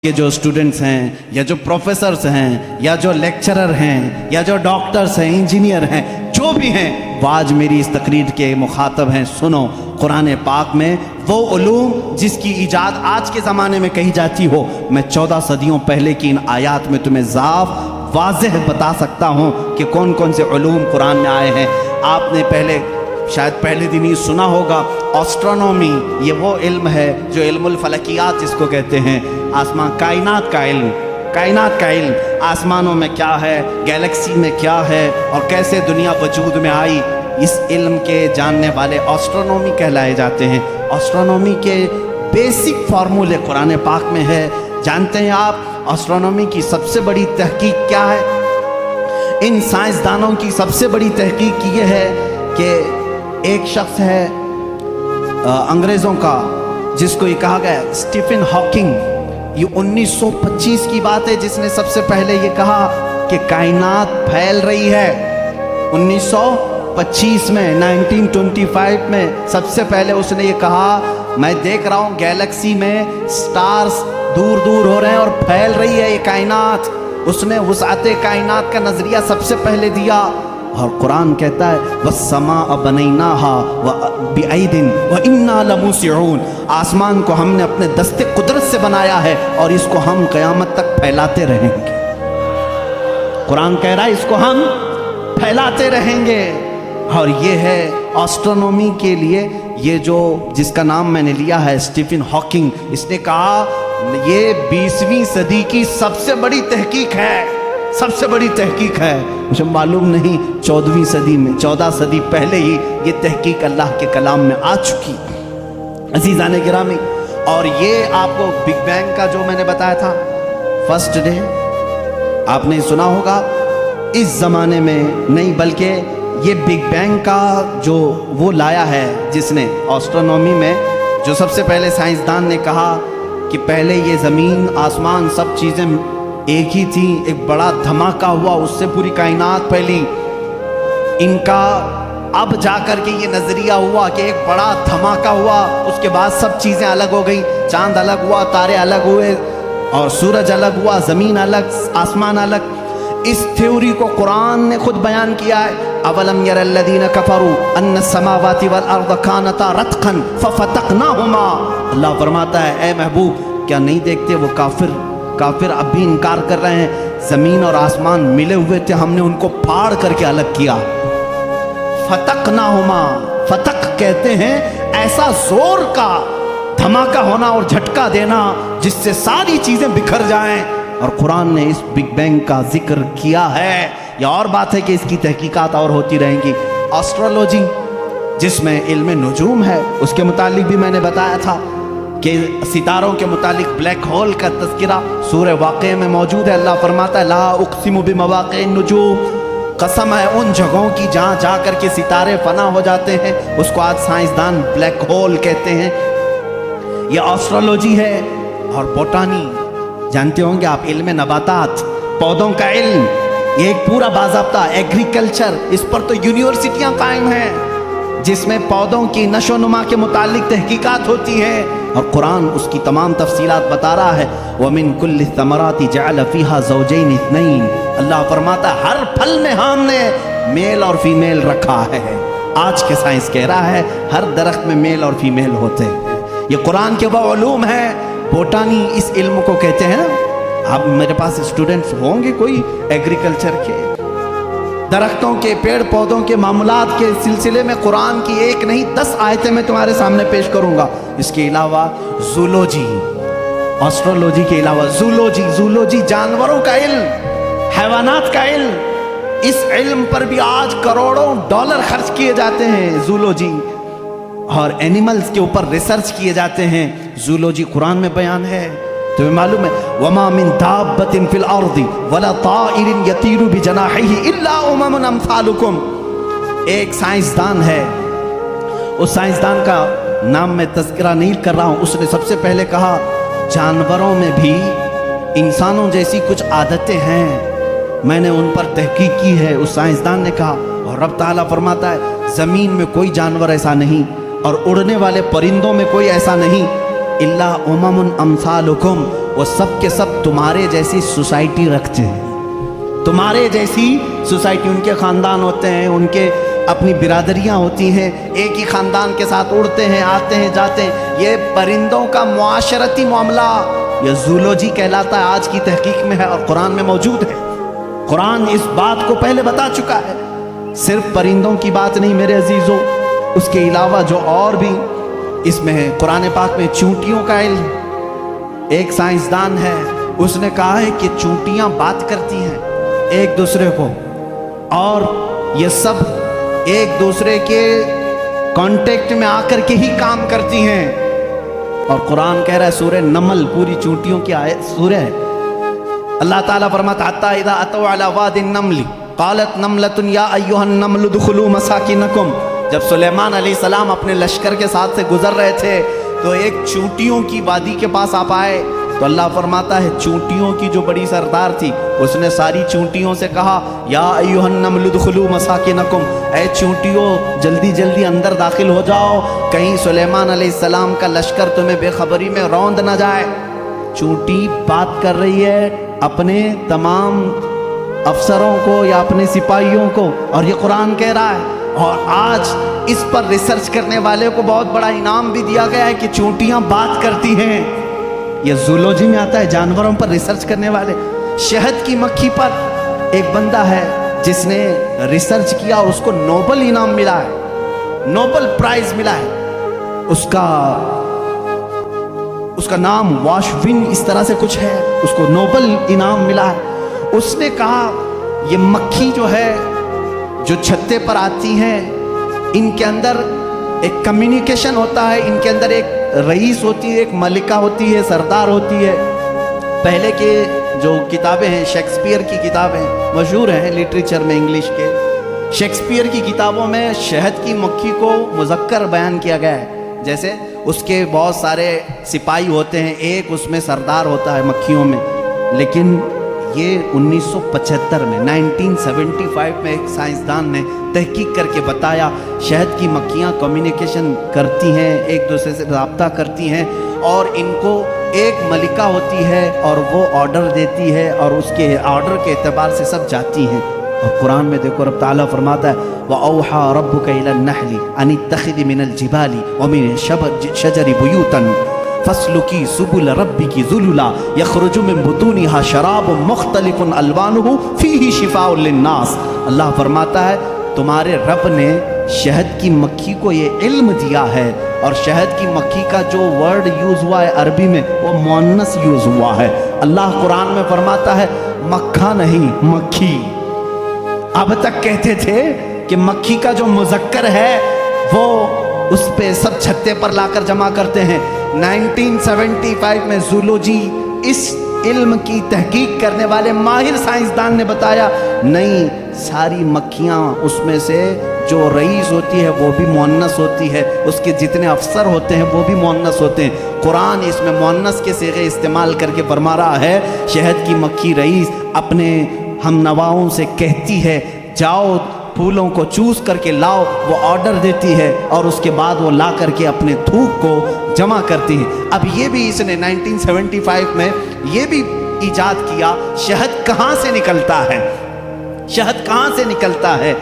کے جو اسٹوڈنٹس ہیں یا جو پروفیسرز ہیں یا جو لیکچرر ہیں یا جو ڈاکٹرز ہیں انجینئر ہیں جو بھی ہیں وہ آج میری اس تقریر کے مخاطب ہیں. سنو, قرآن پاک میں وہ علوم جس کی ایجاد آج کے زمانے میں کہی جاتی ہو, میں 14 صدیوں پہلے کی ان آیات میں تمہیں صاف واضح بتا سکتا ہوں کہ کون کون سے علوم قرآن میں آئے ہیں. آپ نے شاید پہلے دن ہی سنا ہوگا ایسٹرونومی, یہ وہ علم ہے جو علم الفلکیات جس کو کہتے ہیں, آسمان کائنات کا علم, کائنات کا علم, آسمانوں میں کیا ہے, گیلیکسی میں کیا ہے اور کیسے دنیا وجود میں آئی, اس علم کے جاننے والے ایسٹرونومی کہلائے جاتے ہیں. ایسٹرونومی کے بیسک فارمولے قرآن پاک میں ہے. جانتے ہیں آپ ایسٹرونومی کی سب سے بڑی تحقیق کیا ہے؟ ان سائنسدانوں کی سب سے بڑی تحقیق یہ ہے کہ ایک شخص ہے انگریزوں کا جس کو یہ کہا گیا اسٹیفن ہاکنگ, یہ 1925 کی بات ہے جس نے سب سے پہلے یہ کہا کہ کائنات پھیل رہی ہے. 1925 میں 1925 میں سب سے پہلے اس نے یہ کہا, میں دیکھ رہا ہوں گیلیکسی میں سٹارز دور دور ہو رہے ہیں اور پھیل رہی ہے یہ کائنات. اس نے وسعت کائنات کا نظریہ سب سے پہلے دیا. اور قرآن کہتا ہے وَالسَّمَاءَ بَنَيْنَاهَا بِأَيْدٍ وَإِنَّا لَمُوسِعُونَ, آسمان کو ہم نے اپنے دست قدرت سے بنایا ہے اور اس کو ہم قیامت تک پھیلاتے رہیں گے. قرآن کہہ رہا ہے اس کو ہم پھیلاتے رہیں گے. اور یہ ہے ایسٹرونومی کے لیے, یہ جو جس کا نام میں نے لیا ہے اسٹیفن ہاکنگ, اس نے کہا یہ 20ویں صدی کی سب سے بڑی تحقیق ہے, سب سے بڑی تحقیق ہے. مجھے معلوم نہیں 14ویں صدی میں 14 صدی پہلے ہی یہ تحقیق اللہ کے کلام میں آ چکی. عزیزان گرامی, اور یہ آپ کو بگ بینگ کا جو میں نے بتایا تھا فرسٹ ڈے, آپ نے سنا ہوگا. اس زمانے میں نہیں بلکہ یہ بگ بینگ کا جو وہ لایا ہے جس نے ایسٹرونومی میں, جو سب سے پہلے سائنسدان نے کہا کہ پہلے یہ زمین آسمان سب چیزیں ایک ہی تھی, ایک بڑا دھماکہ ہوا, اس سے پوری کائنات پھیلی. ان کا اب جا کر کے یہ نظریہ ہوا کہ ایک بڑا دھماکہ ہوا, اس کے بعد سب چیزیں الگ ہو گئی, چاند الگ ہوا, تارے الگ ہوئے اور سورج الگ ہوا, زمین الگ, آسمان الگ. اس تھیوری کو قرآن نے خود بیان کیا ہے. اولم یر الذین کفروا ان السماوات والارض کانتا رتقا ففتقناہما, اللہ فرماتا ہے اے محبوب کیا نہیں دیکھتے وہ کافر اب بھی انکار کر رہے ہیں, زمین اور آسمان ملے ہوئے تھے, ہم نے ان کو پھاڑ کر کے الگ کیا. فتقناہما, فتق کہتے ہیں ایسا زور کا دھماکہ ہونا اور جھٹکا دینا جس سے ساری چیزیں بکھر جائیں. اور قرآن نے اس بگ بینگ کا ذکر کیا ہے. یہ اور بات ہے کہ اس کی تحقیقات اور ہوتی رہیں گی. ایسٹرولوجی جس میں علم نجوم ہے, اس کے متعلق بھی میں نے بتایا تھا کہ ستاروں کے متعلق بلیک ہول کا تذکرہ سورہ واقعہ میں موجود ہے. اللہ فرماتا ہے لا اقسم بمواقع النجوم, قسم ہے ان جگہوں کی جہاں جا کر کے ستارے فنا ہو جاتے ہیں, اس کو آج سائنسدان بلیک ہول کہتے ہیں. یہ ایسٹرولوجی ہے. اور بوٹانی جانتے ہوں گے آپ, علم نباتات, پودوں کا علم, یہ ایک پورا باضابطہ ایگریکلچر, اس پر تو یونیورسٹیاں قائم ہیں جس میں پودوں کی نشو و نما کے متعلق تحقیقات ہوتی ہیں. اور قرآن اس کی تمام تفصیلات بتا رہا ہے. وَمِن كُلِّ الثَّمَرَاتِ جَعَلَ فِيهَا زَوْجَيْنِ اثْنَيْنِ, اللہ فرماتا ہے ہر پھل میں ہم نے میل اور فیمیل رکھا ہے. آج کے سائنس کہہ رہا ہے ہر درخت میں میل اور فیمیل ہوتے ہیں. یہ قرآن کے وہ علوم ہیں. بوٹانی اس علم کو کہتے ہیں. اب میرے پاس اسٹوڈنٹس ہوں گے کوئی ایگریکلچر کے, درختوں کے, پیڑ پودوں کے معاملات کے سلسلے میں قرآن کی ایک نہیں 10 آیتیں میں تمہارے سامنے پیش کروں گا. اس کے علاوہ زولوجی, ایسٹرولوجی کے علاوہ زولوجی جانوروں کا علم, حیوانات کا علم, اس علم پر بھی آج کروڑوں ڈالر خرچ کیے جاتے ہیں. زولوجی اور اینیملز کے اوپر ریسرچ کیے جاتے ہیں. زولوجی قرآن میں بیان ہے. تمہیں معلوم ہے وَمَا مِن دَابَّةٍ فِي الْأَرْضِ وَلَا طَائِرٍ يَطِيرُ بِجَنَاحِهِ إِلَّا أُمَمٌ أَمْثَالُكُمْ. ایک سائنسدان ہے, اس سائنسدان کا نام میں تذکرہ نہیں کر رہا ہوں, اس نے سب سے پہلے کہا جانوروں میں بھی انسانوں جیسی کچھ عادتیں ہیں, میں نے ان پر تحقیق کی ہے. اس سائنسدان نے کہا, اور رب تعالیٰ فرماتا ہے زمین میں کوئی جانور ایسا نہیں اور اڑنے والے پرندوں میں کوئی ایسا نہیں इल्ला उममुन अमसालुकुम, वो सब के सब तुम्हारे जैसी सोसाइटी रखते हैं, तुम्हारे जैसी सोसाइटी। उनके ख़ानदान होते हैं, उनके अपनी बिरादरियाँ होती हैं, एक ही ख़ानदान के साथ उड़ते हैं, आते हैं, जाते हैं। ये परिंदों का मुआशरती मामला, ये ज़ूलॉजी कहलाता है, आज की तहकीक में है और कुरान में मौजूद है। कुरान इस बात को पहले बता चुका है। सिर्फ परिंदों की बात नहीं मेरे अजीज़ों, उसके अलावा जो और भी इसमें है, कुरान पाक में चूंटियों का इल्म। एक साइंसदान है, उसने कहा है कि चूंटियाँ बात करती हैं एक दूसरे को, और ये सब एक दूसरे के कांटेक्ट में आकर के ही काम करती हैं। और कुरान कह रहा है, सूरह नमल पूरी चूंटियों की आयत सूरह है। अल्लाह ताला फरमाता हत्ता इज़ा अतौ अला वादिन नमली क़ालत नमलतुन या अय्युहन नमलु दुखुलू मसाकिनकुम। जब सुलेमान अलैहिस्सलाम अपने लश्कर के साथ से गुजर रहे थे तो एक चूंटियों की वादी के पास आ पाए, तो अल्लाह फरमाता है चूंटियों की जो बड़ी सरदार थी उसने सारी चूंटियों से कहा या अय्युहन नमलु दुखुलू मसाकिनकुम, ऐ चूंटियों जल्दी जल्दी अंदर दाखिल हो जाओ, कहीं सुलेमान अलैहिस्सलाम का लश्कर तुम्हें बेखबरी में रौंद न जाए। चूंटी बात कर रही है अपने तमाम अफसरों को या अपने सिपाहियों को, और ये कुरान कह रहा है। और आज इस पर रिसर्च करने वाले को बहुत बड़ा इनाम भी दिया गया है कि चूंटियां बात करती हैं। ये ज़ूलॉजी में आता है, जानवरों पर रिसर्च करने वाले। शहद की मक्खी पर एक बंदा है जिसने रिसर्च किया और उसको नोबल इनाम मिला है, नोबल प्राइज मिला है। उसका नाम वाशविन इस तरह से कुछ है, उसको नोबल इनाम मिला है। उसने कहा ये मक्खी जो है, जो छत्ते पर आती हैं, इनके अंदर एक कम्युनिकेशन होता है, इनके अंदर एक रईस होती है, एक मलिका होती है, सरदार होती है। पहले के जो किताबें हैं, शेक्सपियर की किताबें मशहूर हैं लिटरेचर में, इंग्लिश के शेक्सपियर की किताबों में शहद की मक्खी को मुज़क्कर बयान किया गया है। जैसे उसके बहुत सारे सिपाही होते हैं, एक उसमें सरदार होता है मक्खियों में। लेकिन ये 1975 में 1975 में एक साइंसदान ने तहकीक करके बताया शहद की मक्खियाँ कम्युनिकेशन करती हैं, एक दूसरे से रब्ता करती हैं, और इनको एक मलिका होती है और वो ऑर्डर देती है और उसके ऑर्डर के एतबार से सब जाती हैं। और कुरान में देखो रब ताला फरमाता है वअौहा रब्बुका इलन नहली अन इत्तखिज़ी मिनल जिबाली व मिन शजरि बुयूतन फस्लुकी सुबुल रब्बिकी ज़ुलुला यख़रुजु मिन बुतूनिहा शराबुन मुख्तलिफुन अलवानुहु फ़ीही शिफ़ाउन लिन्नास। अल्लाह फरमाता है तुम्हारे रब ने शहद की मक्खी को ये इल्म दिया है, और शहद की मक्खी का जो वर्ड यूज़ हुआ है अरबी में वो मुअन्नस यूज़ हुआ है। अल्लाह कुरान में फरमाता है मक्खा नहीं मक्खी। अब तक कहते थे कि मक्खी का जो मुज़क्कर है वो उस पे सब छत्ते पर लाकर जमा करते हैं। 1975 में ज़ूलॉजी इस इल्म की तहकीक करने वाले माहिर साइंसदान ने बताया नहीं, सारी मक्खियाँ उसमें से जो रईस होती है वो भी मुअन्नस होती है, उसके जितने अफसर होते हैं वो भी मुअन्नस होते हैं। कुरान इसमें मुअन्नस के सिगे इस्तेमाल करके फरमा रहा है शहद की मक्खी रईस अपने हम नवाओं से कहती है जाओ फूलों को चूस करके लाओ, वो ऑर्डर देती है और उसके बाद वो ला करके अपने थूक को जमा करती है। अब ये भी इसने 1975 में ये भी ईजाद किया शहद कहाँ से निकलता है, शहद कहाँ से निकलता है।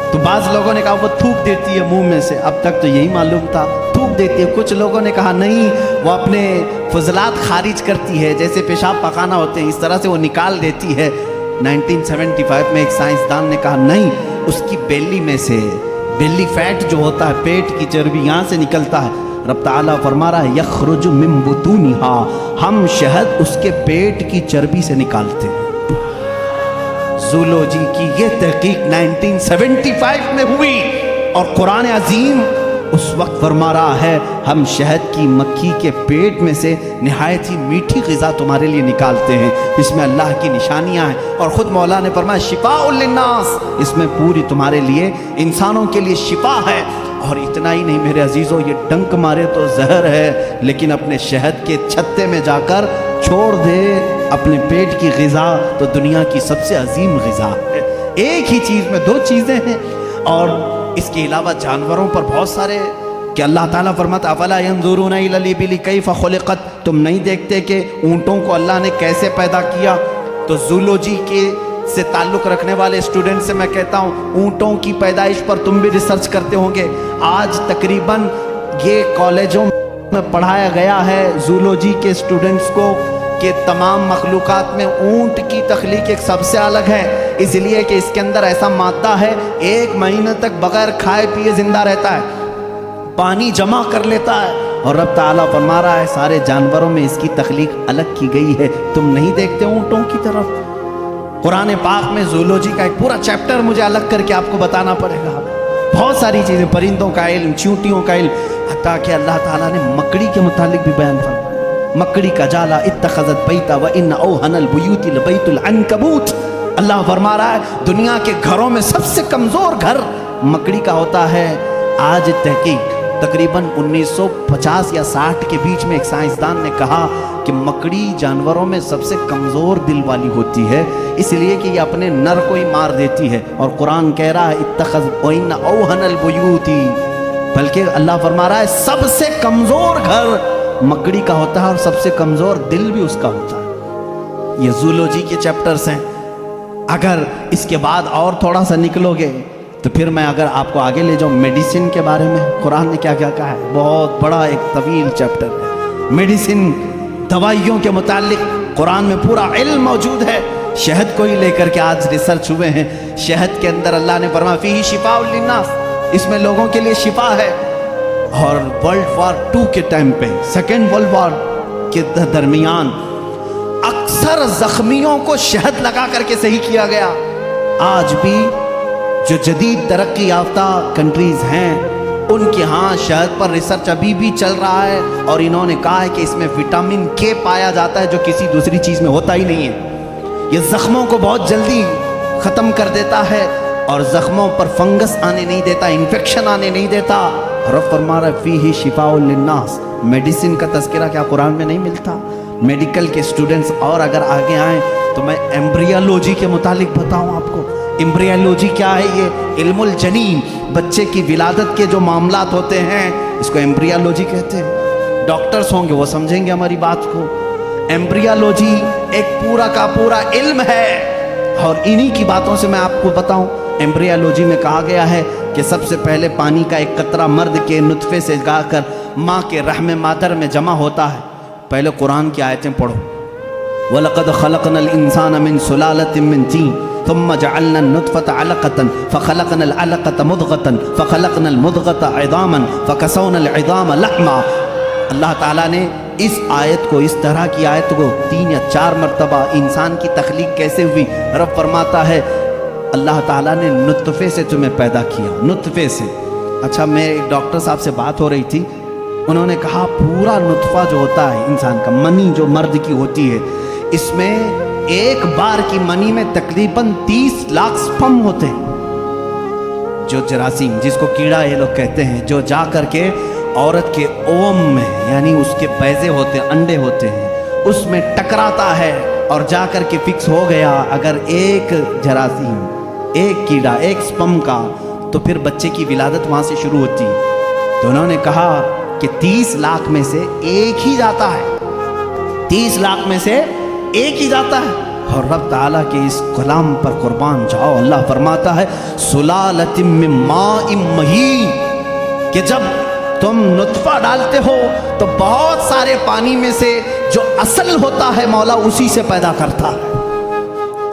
तो बाज़ लोगों ने कहा वो थूक देती है मुंह में से, अब तक तो यही मालूम था थूक देती है। कुछ लोगों ने कहा नहीं वो अपने फजलात खारिज करती है, जैसे पेशाब पखाना होते हैं इस तरह से वो निकाल देती है। 1975 में एक साइंसदान ने कहा नहीं, उसकी बेली में से, बेली फैट जो होता है पेट की चर्बी यहाँ से निकलता है। रब ताला फरमा रहा है यखरुजु मिन बुतूनिहा, हम शहद उसके पेट की चर्बी से निकालते हैं। ज़ूलॉजी की ये तहकीक 1975 में हुई और कुरान अजीम उस वक्त फरमा रहा है हम शहद की मक्खी के पेट में से निहायत ही मीठी ग़िज़ा तुम्हारे लिए निकालते हैं, इसमें अल्लाह की निशानियां हैं। और ख़ुद मौला ने फरमाया शिफ़ाउन लिन्नास, इसमें पूरी तुम्हारे लिए इंसानों के लिए शिफा है। और इतना ही नहीं मेरे अजीज़ों, ये डंक मारे तो जहर है, लेकिन अपने शहद के छत्ते में जाकर छोड़ दे अपने पेट की ग़िज़ा तो दुनिया की सबसे अजीम ग़िज़ा है। एक ही चीज़ में दो चीज़ें हैं। और इसके अलावा जानवरों पर बहुत सारे کہ اللہ تعالیٰ فرماتا افلا ینظرون الی الابل کیف خلقت، تم نہیں دیکھتے کہ اونٹوں کو اللہ نے کیسے پیدا کیا؟ تو زولوجی کے سے تعلق رکھنے والے اسٹوڈنٹ سے میں کہتا ہوں اونٹوں کی پیدائش پر تم بھی ریسرچ کرتے ہوں گے۔ آج تقریباً یہ کالجوں میں پڑھایا گیا ہے زولوجی کے اسٹوڈنٹس کو کہ تمام مخلوقات میں اونٹ کی تخلیق ایک سب سے الگ ہے، اس لیے کہ اس کے اندر ایسا مادہ ہے 1 مہینے تک بغیر کھائے پیے زندہ رہتا ہے، پانی جمع کر لیتا ہے، اور رب تعالیٰ فرما رہا ہے سارے جانوروں میں اس کی تخلیق الگ کی گئی ہے، تم نہیں دیکھتے اونٹوں کی طرف؟ قرآن پاک میں زولوجی کا ایک پورا چیپٹر مجھے الگ کر کے آپ کو بتانا پڑے گا، بہت ساری چیزیں، پرندوں کا علم، چیونٹیوں کا علم، حتیٰ کہ اللہ تعالیٰ نے مکڑی کے متعلق بھی بیان فرمایا، مکڑی کا جالا اتخذت بیتا وان اوہن البیوت لبیت العنکبوت۔ اللہ فرما رہا ہے دنیا کے گھروں میں سب سے کمزور گھر مکڑی کا ہوتا ہے۔ آج تحقیق تقریباً 1950 یا 60 کے بیچ میں ایک سائنسدان نے کہا کہ مکڑی جانوروں میں سب سے کمزور دل والی ہوتی ہے، اس لیے کہ یہ اپنے نر کو ہی مار دیتی ہے، اور قرآن کہہ رہا ہے اتخذ وان اوہن البیوت، بلکہ اللہ فرما رہا ہے سب سے کمزور گھر مکڑی کا ہوتا ہے اور سب سے کمزور دل بھی اس کا ہوتا ہے۔ یہ زولوجی کے چیپٹرز ہیں۔ اگر اس کے بعد اور تھوڑا سا نکلو گے تو پھر میں اگر آپ کو آگے لے جاؤں میڈیسن کے بارے میں، قرآن نے کیا کیا کہا ہے، بہت بڑا ایک طویل چیپٹر ہے میڈیسن، دوائیوں کے متعلق قرآن میں پورا علم موجود ہے۔ شہد کو ہی لے کر کے آج ریسرچ ہوئے ہیں، شہد کے اندر اللہ نے فرمایا فیہ شفاء للناس، اس میں لوگوں کے لیے شفا ہے۔ اور ورلڈ وار 2 کے ٹائم پہ، سیکنڈ ورلڈ وار کے درمیان اکثر زخمیوں کو شہد لگا کر کے صحیح کیا گیا۔ آج بھی جو جدید ترقی یافتہ کنٹریز ہیں ان کے ہاں شہد پر ریسرچ ابھی بھی چل رہا ہے، اور انہوں نے کہا ہے کہ اس میں وٹامن کے پایا جاتا ہے جو کسی دوسری چیز میں ہوتا ہی نہیں ہے۔ یہ زخموں کو بہت جلدی ختم کر دیتا ہے اور زخموں پر فنگس آنے نہیں دیتا، انفیکشن آنے نہیں دیتا۔ رب فرما رہا ہے فیہ شفاء للناس۔ میڈیسن کا تذکرہ کیا قرآن میں نہیں ملتا؟ میڈیکل کے اسٹوڈنٹس اور اگر آگے آئیں تو میں ایمبریالوجی کے متعلق بتاؤں آپ کو۔ ایمبریالوجی کیا ہے؟ یہ علم الجنین، بچے کی ولادت کے جو معاملات ہوتے ہیں اس کو ایمبریالوجی کہتے ہیں۔ ڈاکٹرز ہوں گے وہ سمجھیں گے ہماری بات کو۔ ایمبریالوجی ایک پورا کا پورا علم ہے، اور انہی کی باتوں سے میں آپ کو بتاؤں۔ ایمبریالوجی میں کہا گیا ہے کہ سب سے پہلے پانی کا ایک قطرہ مرد کے نطفے سے گا کر ماں کے رحم مادر میں جمع ہوتا ہے۔ پہلے قرآن کی آیتیں پڑھو، وَلَقَدْ خَلَقْنَا الْإِنسَانَ مِنْ سُلَالَةٍ مِنْ طِينٍ ثُمَّ جَعَلْنَا النُّطْفَةَ عَلَقَةً فَخَلَقْنَا الْعَلَقَةَ مُضْغَةً فَخَلَقْنَا الْمُضْغَةَ عِظَامًا فَكَسَوْنَا الْعِظَامَ لَحْمًا۔ اللہ تعالیٰ نے اس آیت کو، اس طرح کی آیت کو 3 یا 4 مرتبہ انسان کی تخلیق کیسے ہوئی، رب فرماتا ہے اللہ تعالیٰ نے نطفے سے تمہیں پیدا کیا، نطفے سے۔ اچھا، میں ایک ڈاکٹر صاحب سے بات ہو رہی تھی، انہوں نے کہا پورا نطفہ جو ہوتا ہے انسان کا، منی جو مرد کی ہوتی ہے، اس میں ایک بار کی منی میں تقریباً 30 لاکھ سپرم ہوتے ہیں، جو جراثیم جس کو کیڑا یہ لوگ کہتے ہیں، جو جا کر کے عورت کے اوم میں، یعنی اس کے بیضے ہوتے ہیں، انڈے ہوتے ہیں، اس میں ٹکراتا ہے اور جا کر کے فکس ہو گیا۔ اگر ایک جراثیم، ایک کیڑا، ایک سپرم کا، تو پھر بچے کی ولادت وہاں سے شروع ہوتی ہے۔ تو انہوں نے کہا کہ 30 لاکھ میں سے ایک ہی جاتا ہے، 30 لاکھ میں سے ایک ہی جاتا ہے۔ اور رب تعالیٰ کے اس کلام پر قربان جاؤ، اللہ فرماتا ہے سلالۃ من ماء مہین، کہ جب تم نطفہ ڈالتے ہو تو بہت سارے پانی میں سے جو اصل ہوتا ہے مولا اسی سے پیدا کرتا ہے۔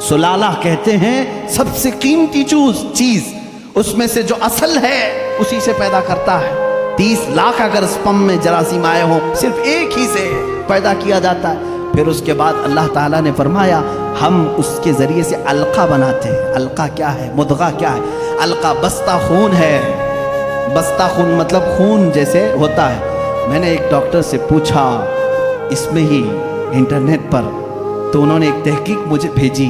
سلالہ کہتے ہیں سب سے قیمتی چیز، اس میں سے جو اصل ہے اسی سے پیدا کرتا ہے۔ 30 لاکھ اگر سپرم میں جراثیم آئے ہوں، صرف ایک ہی سے پیدا کیا جاتا ہے۔ پھر اس کے بعد اللہ تعالیٰ نے فرمایا ہم اس کے ذریعے سے علقہ بناتے ہیں۔ علقہ کیا ہے؟ مضغہ کیا ہے؟ علقہ بستہ خون ہے، بستہ خون مطلب خون جیسے ہوتا ہے۔ میں نے ایک ڈاکٹر سے پوچھا اس میں ہی انٹرنیٹ پر، تو انہوں نے ایک تحقیق مجھے بھیجی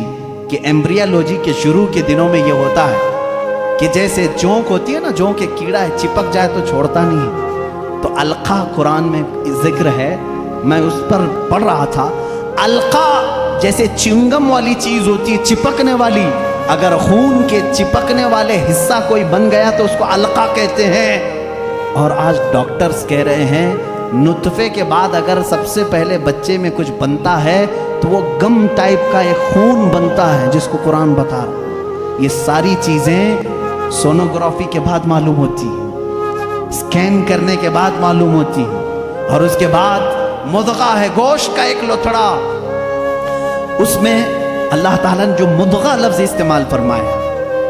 کہ ایمبریالوجی کے شروع کے دنوں میں یہ ہوتا ہے کہ جیسے جونک ہوتی ہے نا، جونک ایک کیڑا ہے، چپک جائے تو چھوڑتا نہیں، تو علقہ قرآن میں ذکر ہے، میں اس پر پڑھ رہا تھا۔ علقہ جیسے چنگم والی چیز ہوتی ہے، چپکنے والی، اگر خون کے چپکنے والے حصہ کوئی بن گیا تو اس کو علقہ کہتے ہیں۔ اور آج ڈاکٹرز کہہ رہے ہیں نطفے کے بعد اگر سب سے پہلے بچے میں کچھ بنتا ہے تو وہ گم ٹائپ کا ایک خون بنتا ہے جس کو قرآن بتا رہا ہے۔ یہ ساری چیزیں سونوگرافی کے بعد معلوم ہوتی ہیں، اسکین کرنے کے بعد معلوم ہوتی ہیں، اور اس کے بعد مضغہ ہے، گوشت کا ایک لوتھڑا، اس میں اللہ تعالیٰ نے جو مضغہ لفظ استعمال فرمایا،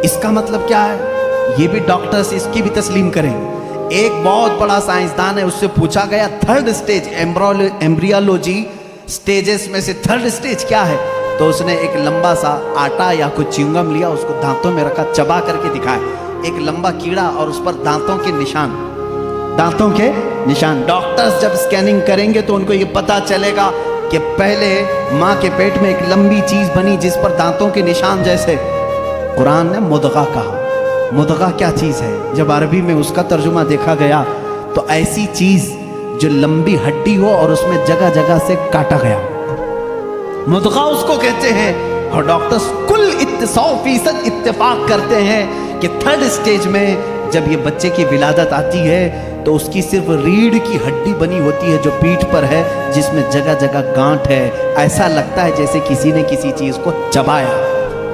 اس کا مطلب کیا ہے یہ بھی ڈاکٹرز اس کی بھی تسلیم کریں۔ ایک بہت بڑا سائنسدان ہے، اس سے پوچھا گیا تھرڈ سٹیج ایمبریولوجی سٹیجز میں سے تھرڈ سٹیج کیا ہے، تو اس نے ایک لمبا سا آٹا یا کچھ چیونگم لیا، اس کو دانتوں میں رکھا، چبا کر کے دکھایا، ایک لمبا کیڑا اور اس پر دانتوں کے نشان۔ ڈاکٹرز جب اسکیننگ کریں گے تو ان کو یہ پتا چلے گا کہ پہلے ماں کے پیٹ میں ایک لمبی چیز بنی جس پر دانتوں کے نشان جیسے۔ قرآن نے مضغہ کہا۔ مضغہ کیا چیز ہے؟ جب عربی میں اس کا ترجمہ دیکھا گیا تو ایسی چیز جو لمبی ہڈی ہو اور اس میں جگہ جگہ سے کاٹا گیا، مضغہ اس کو کہتے ہیں۔ اور ڈاکٹرز کل 100% اتفاق کرتے ہیں کہ تھرڈ سٹیج میں جب یہ بچے کی ولادت آتی ہے تو اس کی صرف ریڑھ کی ہڈی بنی ہوتی ہے جو پیٹھ پر ہے، جس میں جگہ جگہ گانٹھ ہے، ایسا لگتا ہے جیسے کسی نے کسی چیز کو چبایا۔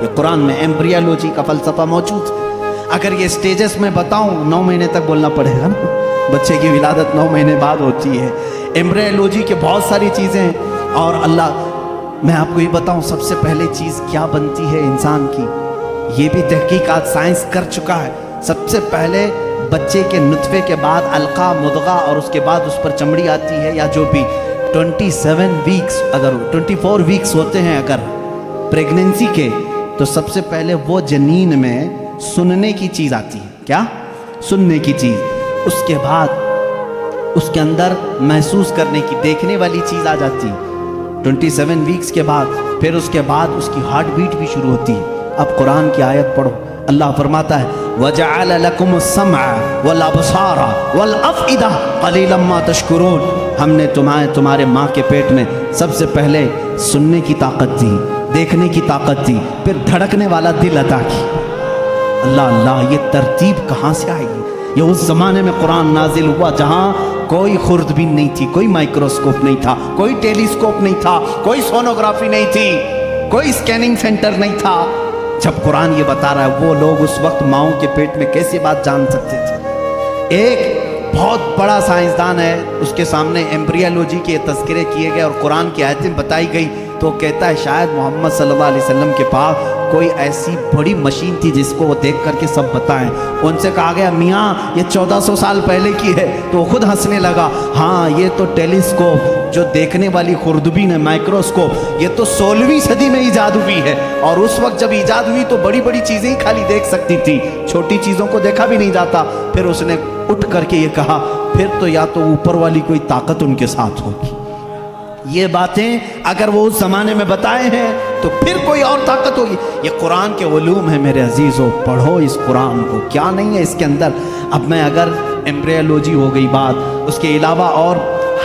یہ قرآن میں ایمبریولوجی کا فلسفہ موجود ہے۔ اگر یہ سٹیجز میں بتاؤں 9 مہینے تک بولنا پڑے گا نا، بچے کی ولادت 9 مہینے بعد ہوتی ہے۔ ایمبریولوجی کے بہت ساری چیزیں ہیں، اور اللہ میں آپ کو یہ بتاؤں سب سے پہلے چیز کیا بنتی ہے انسان کی، یہ بھی تحقیقات سائنس کر چکا ہے۔ سب سے پہلے بچے کے نطفے کے بعد علقہ، مضغہ، اور اس کے بعد اس پر چمڑی آتی ہے، یا جو بھی 27 ویکس اگر 24 ویکس ہوتے ہیں اگر پریگننسی کے، تو سب سے پہلے وہ جنین میں سننے کی چیز آتی ہے۔ کیا؟ سننے کی چیز۔ اس کے بعد اس کے اندر محسوس کرنے کی، دیکھنے والی چیز آ جاتی ہے 27 ویکس کے بعد۔ پھر اس کے بعد اس کی ہارٹ بیٹ بھی شروع ہوتی ہے۔ اب قرآن کی آیت پڑھو، اللہ فرماتا ہے وَجَعَلَ لَكُمُ السَّمْعَ وَالْأَبْصَارَ وَالْأَفْئِدَةَ قَلِيلًا مَا تَشْكُرُونَ۔ ہم نے تمہارے ماں کے پیٹ میں سب سے پہلے سننے کی طاقت دی، دیکھنے کی طاقت دی، پھر دھڑکنے والا دل عطا کی۔ اللہ، یہ ترتیب کہاں سے آئی؟ یہ اس زمانے میں قرآن نازل ہوا جہاں کوئی خوردبین نہیں تھی، کوئی مائکروسکوپ نہیں تھا، کوئی ٹیلیسکوپ نہیں تھا، کوئی سونوگرافی نہیں تھی، کوئی اسکیننگ سینٹر نہیں تھا۔ جب قرآن یہ بتا رہا ہے وہ لوگ اس وقت ماؤں کے پیٹ میں کیسی بات جان سکتے تھے؟ ایک بہت بڑا سائنسدان ہے، اس کے سامنے ایمبریولوجی کے تذکرے کیے گئے اور قرآن کی آیتیں بتائی گئی، تو وہ کہتا ہے شاید محمد صلی اللہ علیہ وسلم کے پاس کوئی ایسی بڑی مشین تھی جس کو وہ دیکھ کر کے سب بتائیں۔ ان سے کہا گیا میاں یہ 1400 سال پہلے کی ہے، تو وہ خود ہنسنے لگا، ہاں یہ تو ٹیلیسکوپ جو دیکھنے والی خوردبین ہے، مائکروسکوپ، یہ تو 16ویں صدی میں ایجاد ہوئی ہے، اور اس وقت جب ایجاد ہوئی تو بڑی بڑی چیزیں ہی خالی دیکھ سکتی تھی، چھوٹی چیزوں کو دیکھا بھی نہیں جاتا۔ پھر اس نے اٹھ کر کے یہ کہا پھر تو یا تو اوپر والی کوئی طاقت ان کے ساتھ ہوگی۔ یہ باتیں اگر وہ اس زمانے میں بتائے ہیں تو پھر کوئی اور طاقت ہوگی۔ یہ قرآن کے علوم ہیں میرے عزیزو، پڑھو اس قرآن کو، کیا نہیں ہے اس کے اندر۔ اب میں اگر ایمبریولوجی ہو گئی بات، اس کے علاوہ اور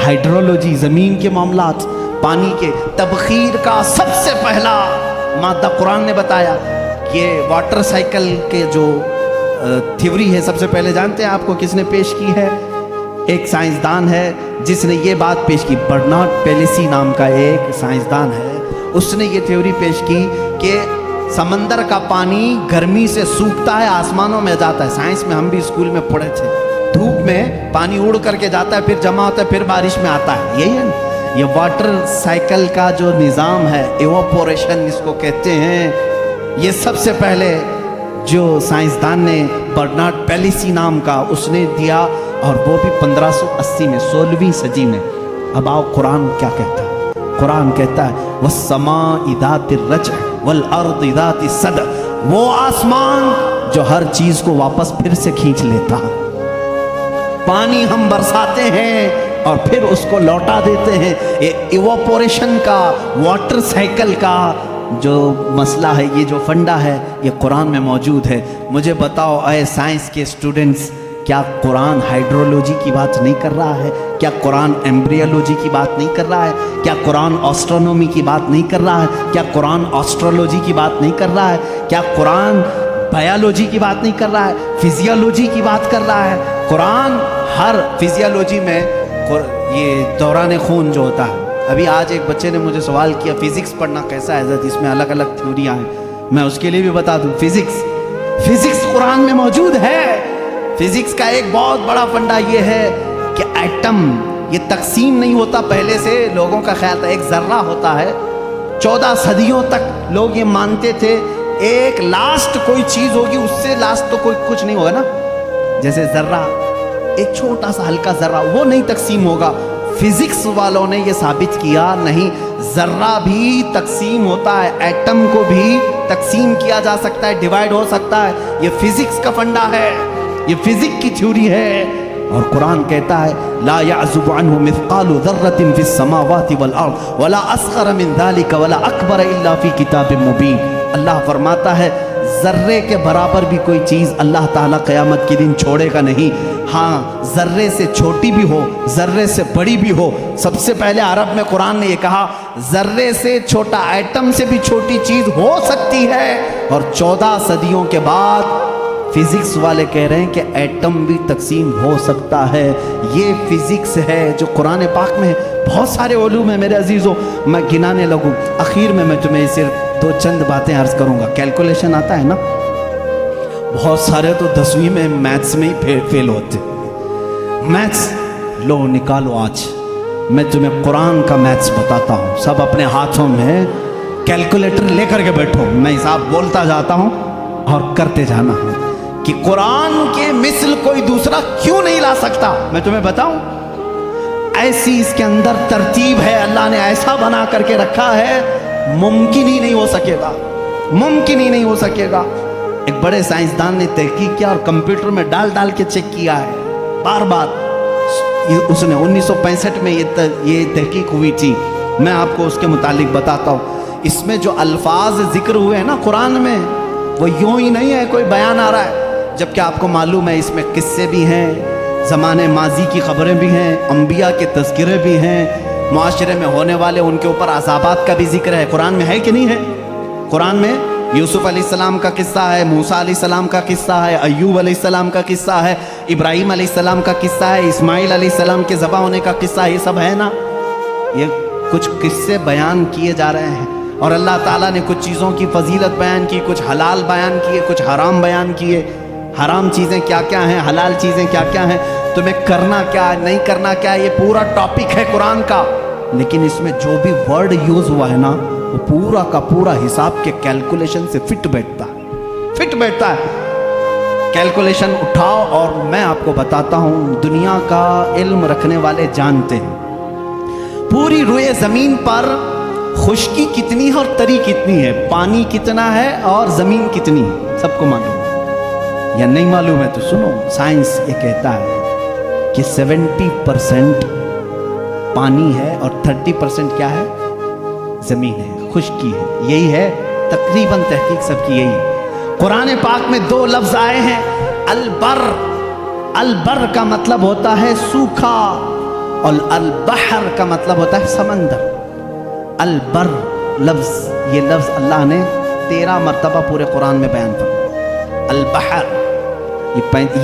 ہائیڈرولوجی، زمین کے معاملات، پانی کے تبخیر کا سب سے پہلا مادہ قرآن نے بتایا۔ یہ واٹر سائیکل کے جو تھیوری ہے سب سے پہلے جانتے ہیں آپ کو کس نے پیش کی ہے؟ ایک سائنسدان ہے جس نے یہ بات پیش کی، برنارڈ پیلیسی نام کا ایک سائنسدان ہے، اس نے یہ تھیوری پیش کی کہ سمندر کا پانی گرمی سے سوکھتا ہے، آسمانوں میں جاتا ہے۔ سائنس میں ہم بھی اسکول میں پڑھے تھے، دھوپ میں پانی اڑ کر کے جاتا ہے، پھر جمع ہوتا ہے، پھر بارش میں آتا ہے۔ یہی ہے نا یہ واٹر سائیکل کا جو نظام ہے، ایواپوریشن اس کو کہتے ہیں۔ یہ سب سے پہلے جو سائنسدان نے برنارڈ پیلیسی نام کا اس نے دیا، اور وہ بھی 1580 میں، 16ویں صدی میں۔ اب آؤ قرآن کیا کہتا ہے؟ قرآن کہتا ہے وَالسَّمَاءِ ذَاتِ الرَّجْعِ وَالْأَرْضِ ذَاتِ الصَّدْعِ، وہ آسمان جو ہر چیز کو واپس پھر سے کھینچ لیتا ہے۔ پانی ہم برساتے ہیں اور پھر اس کو لوٹا دیتے ہیں۔ یہ ایواپوریشن کا، واٹر سائیکل کا جو مسئلہ ہے، یہ جو فنڈا ہے، یہ قرآن میں موجود ہے۔ مجھے بتاؤ اے سائنس کے اسٹوڈنٹس، کیا قرآن ہائیڈرولوجی کی بات نہیں کر رہا ہے؟ کیا قرآن ایمبریولوجی کی بات نہیں کر رہا ہے؟ کیا قرآن آسٹرونومی کی بات نہیں کر رہا ہے؟ کیا قرآن آسٹرولوجی کی بات نہیں کر رہا ہے؟ کیا قرآن بایولوجی کی بات نہیں کر رہا ہے؟ فزیولوجی کی بات کر رہا ہے؟ قرآن ہر فزیالوجی میں یہ دوران خون جو ہوتا ہے، ابھی آج ایک بچے نے مجھے سوال کیا فزکس پڑھنا کیسا ہے حضرت، اس میں الگ الگ تھیوریاں ہیں، میں اس کے لیے بھی بتا دوں فزکس قرآن میں موجود ہے۔ فزکس کا ایک بہت بڑا فنڈا یہ ہے کہ ایٹم یہ تقسیم نہیں ہوتا، پہلے سے لوگوں کا خیال تھا ایک ذرہ ہوتا ہے، 14 صدیوں تک لوگ یہ مانتے تھے ایک لاسٹ کوئی چیز ہوگی، اس سے لاسٹ تو کوئی کچھ نہیں ہوگا نا، جیسے ذرہ ایک چھوٹا سا ہلکا ذرہ وہ نہیں تقسیم ہوگا۔ فزکس والوں نے یہ ثابت کیا نہیں، ذرہ بھی تقسیم ہوتا ہے، ایٹم کو بھی تقسیم کیا جا سکتا ہے، ڈیوائیڈ ہو سکتا ہے، یہ فزکس کا فنڈا ہے، یہ فزکس کی تھیوری ہے۔ اور قرآن کہتا ہے لا يعزب عنه مثقال ذرة في السماوات والارض ولا اصغر من ذلك ولا اکبر الا في کتاب مبین۔ اللہ فرماتا ہے ذرے کے برابر بھی کوئی چیز اللہ تعالیٰ قیامت کے دن چھوڑے گا نہیں، ہاں ذرے سے چھوٹی بھی ہو، ذرے سے بڑی بھی ہو۔ سب سے پہلے عرب میں قرآن نے یہ کہا ذرے سے چھوٹا، ایٹم سے بھی چھوٹی چیز ہو سکتی ہے، اور 14 صدیوں کے بعد فزکس والے کہہ رہے ہیں کہ ایٹم بھی تقسیم ہو سکتا ہے۔ یہ فزکس ہے جو قرآن پاک میں ہے۔ بہت سارے علوم ہیں میرے عزیزوں، میں گنانے لگوں، اخیر میں تمہیں صرف 2 چند باتیں عرض کروں گا۔ کیلکولیشن آتا ہے نا، بہت سارے تو 10ویں میں میتھس میں ہی فیل ہوتے، میتھس لو نکالو۔ آج میں تمہیں قرآن کا میتھس بتاتا ہوں، سب اپنے ہاتھوں میں کیلکولیٹر لے کر کے بیٹھو، میں حساب بولتا جاتا ہوں اور کرتے جانا ہوں کہ قرآن کے مثل کوئی دوسرا کیوں نہیں لا سکتا۔ میں تمہیں بتاؤں ایسی اس کے اندر ترتیب ہے، اللہ نے ایسا بنا کر کے رکھا ہے، ممکن ہی نہیں ہو سکے گا، ممکن ہی نہیں ہو سکے گا۔ ایک بڑے سائنسدان نے تحقیق کیا اور کمپیوٹر میں ڈال کے چیک کیا ہے بار بار، اس نے 1965 میں یہ تحقیق ہوئی تھی۔ میں آپ کو اس کے متعلق بتاتا ہوں، اس میں جو الفاظ ذکر ہوئے ہیں نا قرآن میں، وہ یوں ہی نہیں ہے کوئی بیان آ رہا ہے، جبکہ آپ کو معلوم ہے اس میں قصے بھی ہیں، زمانے ماضی کی خبریں بھی ہیں، انبیاء کے تذکرے بھی ہیں، معاشرے میں ہونے والے ان کے اوپر عذابات کا بھی ذکر ہے۔ قرآن میں ہے کہ نہیں ہے؟ قرآن میں یوسف علیہ السلام کا قصہ ہے، موسیٰ علیہ السلام کا قصہ ہے، ایوب علیہ السلام کا قصہ ہے، ابراہیم علیہ السلام کا قصہ ہے، اسماعیل علیہ السلام کے ذبح ہونے کا قصہ ہے، یہ سب ہے نا۔ یہ کچھ قصے بیان کیے جا رہے ہیں، اور اللہ تعالیٰ نے کچھ چیزوں کی فضیلت بیان کی، کچھ حلال بیان کیے، کچھ حرام بیان کیے۔ حرام چیزیں کیا کیا ہیں، حلال چیزیں کیا کیا ہیں، تمہیں کرنا کیا ہے، نہیں کرنا کیا ہے، یہ پورا ٹاپک ہے قرآن کا۔ لیکن اس میں جو بھی ورڈ یوز ہوا ہے نا، وہ پورا کا پورا حساب کے کیلکولیشن سے فٹ بیٹھتا ہے، کیلکولیشن اٹھاؤ۔ اور میں آپ کو بتاتا ہوں، دنیا کا علم رکھنے والے جانتے ہیں پوری روئے زمین پر خشکی کتنی ہے اور تری کتنی ہے، پانی کتنا ہے اور زمین کتنی ہے، سب کو معلوم ہے یا نہیں معلوم ہے؟ تو سنو، سائنس یہ کہتا ہے کہ 70% پانی ہے اور 30% کیا ہے، زمین ہے، خشکی ہے۔ یہی ہے تقریباً تحقیق سب کی یہی ہے۔ قرآن پاک میں 2 لفظ آئے ہیں، البر، البر کا مطلب ہوتا ہے سوکھا، اور البحر کا مطلب ہوتا ہے سمندر۔ البر لفظ، یہ لفظ اللہ نے 13 مرتبہ پورے قرآن میں بیان فرمایا۔ البحر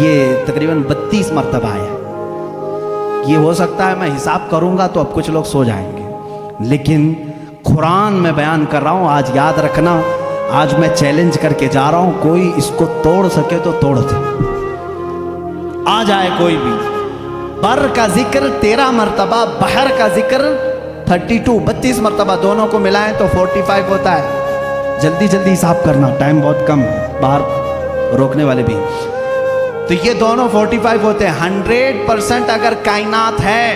یہ تقریباً 32 مرتبہ آیا۔ یہ ہو سکتا ہے میں حساب کروں گا تو اب کچھ لوگ سو جائیں گے، لیکن قرآن میں بیان کر رہا ہوں، آج یاد رکھنا، آج میں چیلنج کر کے جا رہا ہوں، کوئی اس کو توڑ سکے تو توڑ دے، آ جائے کوئی بھی۔ بر کا ذکر 13 مرتبہ، بحر کا ذکر 32 مرتبہ، دونوں کو ملائیں تو 45 ہوتا ہے۔ جلدی جلدی حساب کرنا، ٹائم بہت کم ہے، باہر روکنے والے بھی۔ تو یہ دونوں 45 ہوتے ہیں۔ 100% اگر کائنات ہے،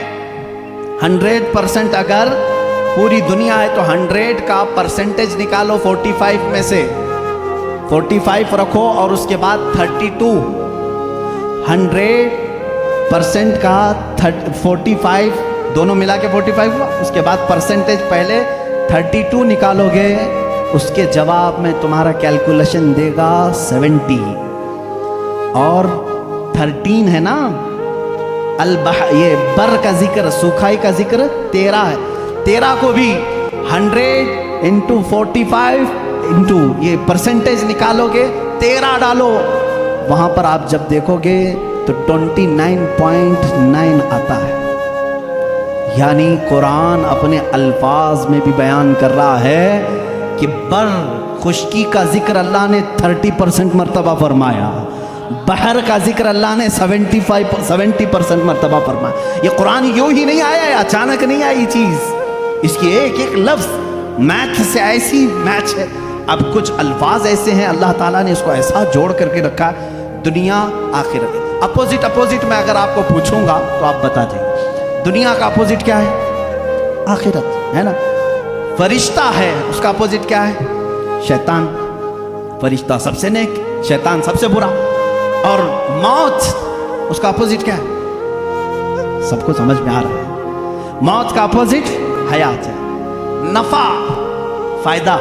100% اگر پوری دنیا ہے، تو 100 کا پرسنٹیج نکالو 45 میں سے، 45 رکھو اور اس کے بعد 32، 100% کا 45 دونوں ملا کے 45 ہوا، اس کے بعد پرسنٹیج پہلے 32 نکالو گے، اس کے جواب میں تمہارا کیلکولیشن دے گا 70، اور 13 ہے نا، یہ بر کا ذکر، سوکھائی کا ذکر 13 ہے۔ 13 کو بھی 100 انٹو 45 انٹو یہ پرسنٹیج نکالو گے، 13 ڈالو، وہاں پر آپ جب دیکھو گے तो 29.9 आता है। यानी कुरान अपने अल्फाज में भी बयान कर रहा है कि बर खुश्की का जिक्र अल्लाह ने 30% मर्तबा फरमाया, बहर का जिक्र अल्लाह ने 70% मर्तबा फरमाया। ये कुरान यूं ही नहीं आया है, अचानक नहीं आई चीज़, इसकी एक एक लफ्ज़ मैथ से ऐसी मैच है। अब कुछ अल्फाज ऐसे हैं अल्लाह ताला ने इसको ऐसा जोड़ करके रखा, दुनिया आखिरत। अपोजिट में अगर आपको पूछूंगा तो आप बता देंगे दुनिया का अपोजिट क्या है? आखिरत, है ना। फरिश्ता है, उसका अपोजिट क्या है? शैतान। फरिश्ता सबसे नेक, शैतान सबसे बुरा। और मौत, उसका अपोजिट क्या है? सबको समझ में आ रहा है। मौत का अपोजिट हयात है। नफा, फायदा,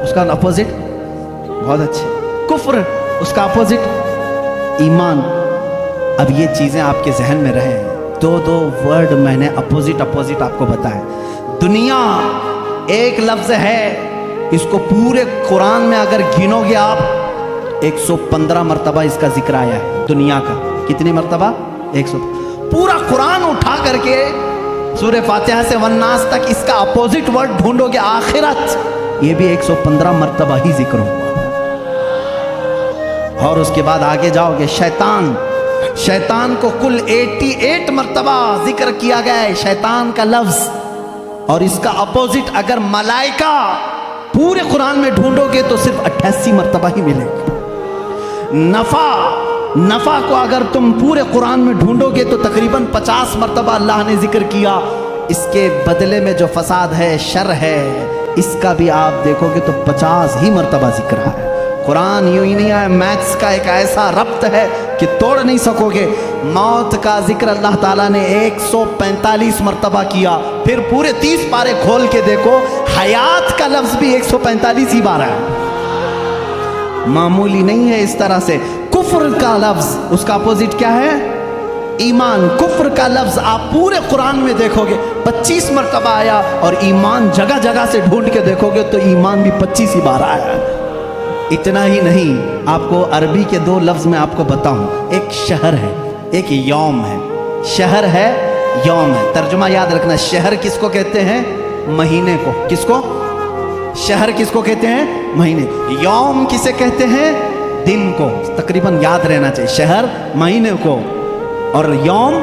उसका अपोजिट बहुत अच्छे। कुफ्र, उसका अपोजिट ईमान। अब ये चीजें आपके जहन में रहे, दो वर्ड मैंने अपोजिट आपको बताए। दुनिया एक लफ्ज है, इसको पूरे कुरान में अगर गिनोगे आप 115 मरतबा इसका जिक्र आया है। दुनिया का कितनी मरतबा? 100। पूरा कुरान उठा करके सूरह फातिहा से वन्नास तक इसका अपोजिट वर्ड ढूंढोगे आखिरत, ये भी 115 मरतबा ही जिक्र हुआ। और उसके बाद आगे जाओगे, शैतान को कुल 88 मरतबा जिक्र किया गया है, शैतान का लफ्ज। और इसका अपोजिट अगर मलाइका पूरे कुरान में ढूंढोगे तो सिर्फ 88 मरतबा ही मिलेगा। नफा को अगर तुम पूरे कुरान में ढूंढोगे तो तकरीबन 50 मरतबा अल्लाह ने जिक्र किया। इसके बदले में जो फसाद है, शर है, इसका भी आप देखोगे तो 50 ही मरतबा जिक्र है। कुरान यूं ही नहीं है, मैथ्स का एक ऐसा रब्त है कि तोड़ नहीं सकोगे। मौत का जिक्र अल्लाह ताला ने 145 मरतबा किया, फिर पूरे 30 पारे खोल के देखो, हयात का लफ्ज भी 145 ही बार है। मामूली नहीं है इस तरह से। कुफ्र का लफ्ज, उसका अपोजिट क्या है? ईमान। कुफ्र का लफ्ज आप पूरे कुरान में देखोगे 25 मरतबा आया, और ईमान जगह जगह से ढूंढ के देखोगे तो ईमान भी 25 ही बार आया है। इतना ही नहीं, आपको अरबी के 2 लफ्ज में आपको बताऊं, एक शहर है, एक यौम है। शहर है, यौम है। तर्जुमा याद रखना, शहर किसको कहते हैं? महीने को। किसको? शहर किसको कहते हैं? महीने। यौम किसे कहते हैं? दिन को। तकरीबन याद रहना चाहिए, शहर महीने को और यौम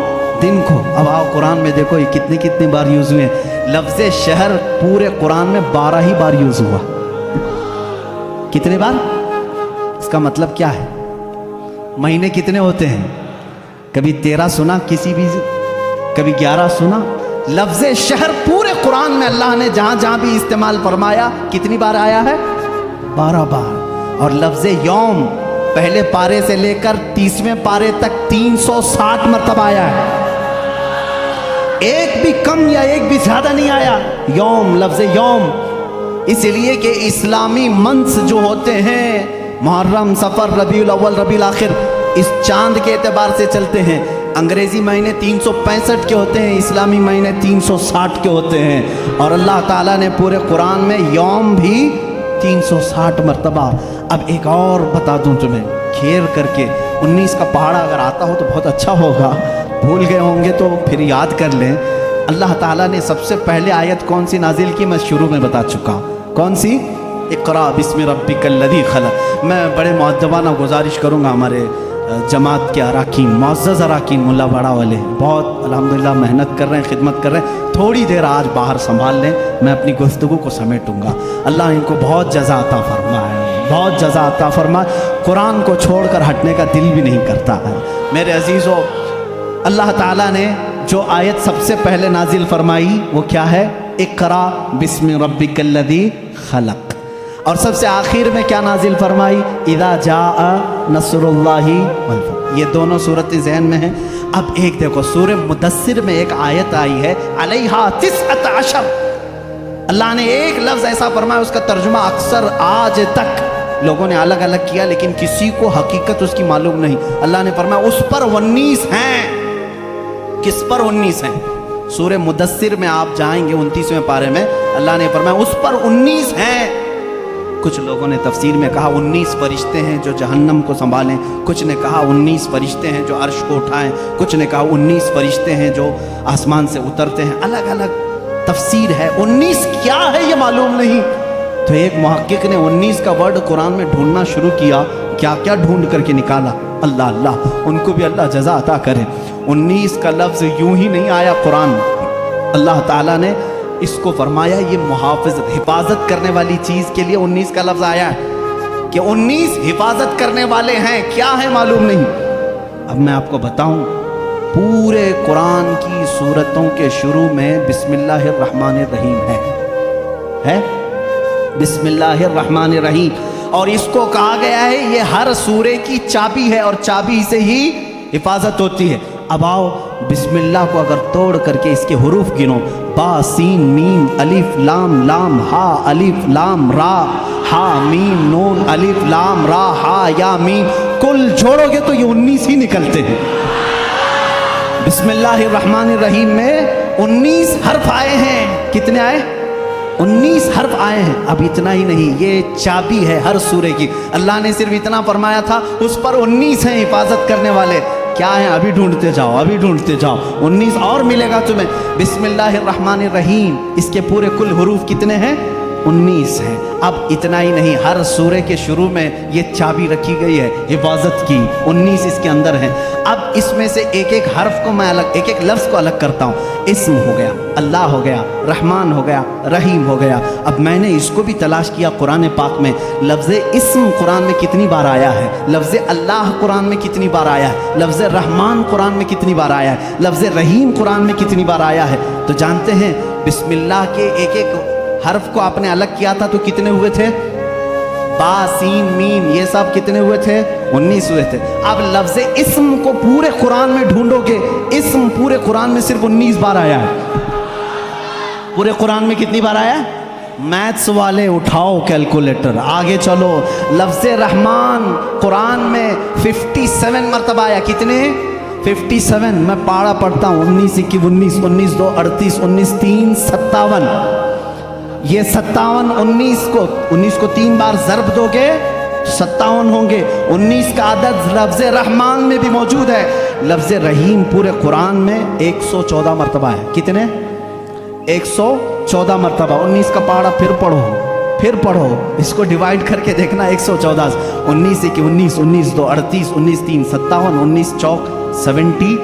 दिन को। अब आओ कुरान में देखो ये कितनी बार यूज हुए। लफ्ज शहर पूरे कुरान में 12 ही बार यूज हुआ। कितने बार? इसका मतलब क्या है? महीने कितने होते हैं? कभी 13 सुना किसी भी, कभी 11 सुना। लफ्ज शहर पूरे कुरान में अल्लाह ने जहां जहां भी इस्तेमाल फरमाया कितनी बार आया है? 12 बार। और लफ्ज यौम पहले पारे से लेकर 30वें पारे तक 360 मरतबा आया है। एक भी कम या एक भी ज्यादा नहीं आया। यौम, लफ्ज यौम। इसलिए कि इस्लामी मंथ्स जो होते हैं, मुहर्रम, सफर, रबीउल अव्वल, रबीउल आखिर, इस चांद के एतबार से चलते हैं। अंग्रेजी महीने 365 के होते हैं, इस्लामी महीने 360 के होते हैं। और अल्लाह ताला ने पूरे कुरान में यौम भी 360 मरतबा। अब एक और बता दूं तुम्हें, खेर करके 19 का पहाड़ा अगर आता हो तो बहुत अच्छा होगा, भूल गए होंगे तो फिर याद कर लें। अल्लाह ताला ने सबसे पहले आयत कौन सी नाजिल की, मैं शुरू में बता चुका। कौन सी? इक़रा बिस्मि रब्बिकल लज़ी खलक़। मैं बड़े मुअद्दबाना गुजारिश करूँगा हमारे जमात के अराकीन, मुअज़्ज़ज़ अराकीन, मुल्ला बड़ा वाले बहुत अल्हम्दुलिल्लाह मेहनत कर रहे हैं, खिदमत कर रहे हैं। थोड़ी देर आज बाहर संभाल लें, मैं अपनी गुफ्तगू को समेटूँगा। अल्लाह इनको बहुत जज़ा अता फरमाए, बहुत जज़ा अता फरमाए। कुरान को छोड़कर हटने का दिल भी नहीं करता है। मेरे अजीज़ों, अल्लाह ताला ने जो आयत सबसे पहले नाजिल फरमाई वो क्या है? इक़रा बिस्मि रब्बिकल लज़ी खलक़। और सबसे आखिर में क्या नाजिल फरमाई? इज़ा जाअ नस्रुल्लाहि वल फतह। ये दोनों सूरत ज़हन में हैं। अब एक देखो, सूरह मुदस्सिर में एक आयत आई है, अलैहा 19। अल्लाह ने एक लफ्ज़ ऐसा फरमाया, उसका तर्जुमा अक्सर आज तक लोगों ने अलग अलग किया, लेकिन किसी को हकीकत उसकी मालूम नहीं। अल्लाह ने फरमाया उस पर 19 हैं। किस पर 19 हैं? सूरह मुदस्सिर में आप जाएंगे 29वें पारे में, अल्लाह ने फरमाया उस पर 19 हैं। कुछ लोगों ने तफसीर में कहा 19 फरिश्ते हैं जो जहन्नम को संभालें, कुछ ने कहा 19 फरिश्ते हैं जो अर्श को उठाएं, कुछ ने कहा 19 फरिश्ते हैं जो आसमान से उतरते हैं। अलग अलग तफसीर है। 19 क्या है ये मालूम नहीं। तो एक मुहक्किक ने 19 का वर्ड कुरान में ढूंढना शुरू किया, क्या क्या ढूंढ करके निकाला। अल्लाह अल्लाह, उनको भी अल्लाह जज़ा अता करे। 19 का लफ्ज़ यूं ही नहीं आया कुरान में। अल्लाह ताला ने इसको फरमाया ये मुहाफ़िज़त, हिफाजत करने वाली चीज़ के लिए 19 का लफ्ज़ आया है कि 19 हिफाजत करने वाले हैं। क्या है मालूम नहीं। अब मैं आपको बताऊं, पूरे कुरान की सूरतों के शुरू में बिस्मिल्लाहिर्रहमानिर्रहीम है बिस्मिल्लाहिर्रहमानिर्रहीम। और इसको कहा गया है ये हर सूरे की चाबी है और चाबी से ही हिफाजत होती है। अब आओ, बिस्मिल्लाह को अगर तोड़ करके इसके हुरूफ गिनो, बा सीन मीम अलिफ लाम लाम हा अलिफ लाम रा हा मीम नून अलिफ लाम रा हा या मीम, कुल जोड़ोगे तो ये 19 ही निकलते हैं। बिस्मिल्लाहिर्रहमानिर्रहीम में 19 हर्फ आए हैं। कितने आए? 19 हर्फ आए हैं। अब इतना ही नहीं, ये चाबी है हर सूरे की। अल्लाह ने सिर्फ इतना फरमाया था, उस पर 19 हैं हिफाजत करने वाले। क्या है? अभी ढूंढते जाओ, अभी ढूंढते जाओ, 19 और मिलेगा तुम्हें। बिस्मिल्लाहिर्रहमानिर्रहीम, इसके पूरे कुल हुरूफ कितने हैं? 19 है। अब इतना ही नहीं, हर सूरे के शुरू में ये चाबी रखी गई है हिफाजत की। 19 इसके अंदर है। अब इसमें से एक एक हर्फ को मैं अलग, एक एक लफ्ज़ को अलग करता हूँ। इस्म हो गया, अल्लाह हो गया, रहमान हो गया, रहीम हो गया। अब मैंने इसको भी तलाश किया कुरान पाक में, लफ्ज़ इस्म कुरान में कितनी बार आया है, लफ्ज़ अल्लाह कुरान में कितनी बार आया है, लफ्ज़ रहमान कुरान में कितनी बार आया है, लफ्ज़ रहीम कुरान में कितनी बार आया है। तो जानते हैं बिस्मिल्लाह के एक एक हर्फ को आपने अलग किया था तो कितने हुए थे? बा सीन मीम, ये सब कितने हुए थे? 19 हुए थे। अब लफ्ज़ इस्म को पूरे कुरान में ढूंढोगे, इस्म पूरे कुरान में सिर्फ 19 बार आया है। पूरे कुरान में कितनी बार आया है? मैथ्स वाले उठाओ कैलकुलेटर, आगे चलो। लफ्ज़ रहमान कुरान में 57 मरतबा आया। कितने? 57। मैं पारा पढ़ता हूँ, 19 1 19 19 2 38 19 3 57। ये 57 19 को 3 बार ज़रब दोगे 57 होंगे। 19 का अदद लफ्ज़ रहमान में भी मौजूद है। लफ्ज़ रहीम पूरे कुरान में 114 मरतबा है। कितने? 114 मरतबा। 19 का पारा फिर पढ़ो, इसको डिवाइड करके देखना। 114 19 1 19 19 2 38 19 3 57 19 चौक 76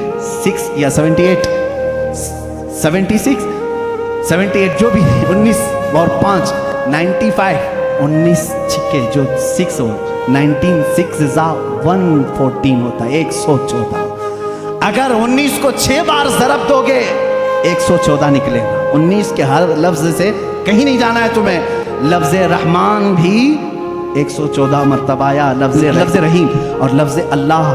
या 78 जो भी 19 और 5 95 19 छिक्के जो 6 हो 19 6 114 होता है 114। अगर 19 को 6 बार ज़रब दोगे 114 निकलेगा। 19 के हर लफ्ज़ से कहीं नहीं जाना है तुम्हें। लफ्ज़ रहमान भी 114 मरतबा आया, लफ्ज़ रहीम और लफ्ज़ अल्लाह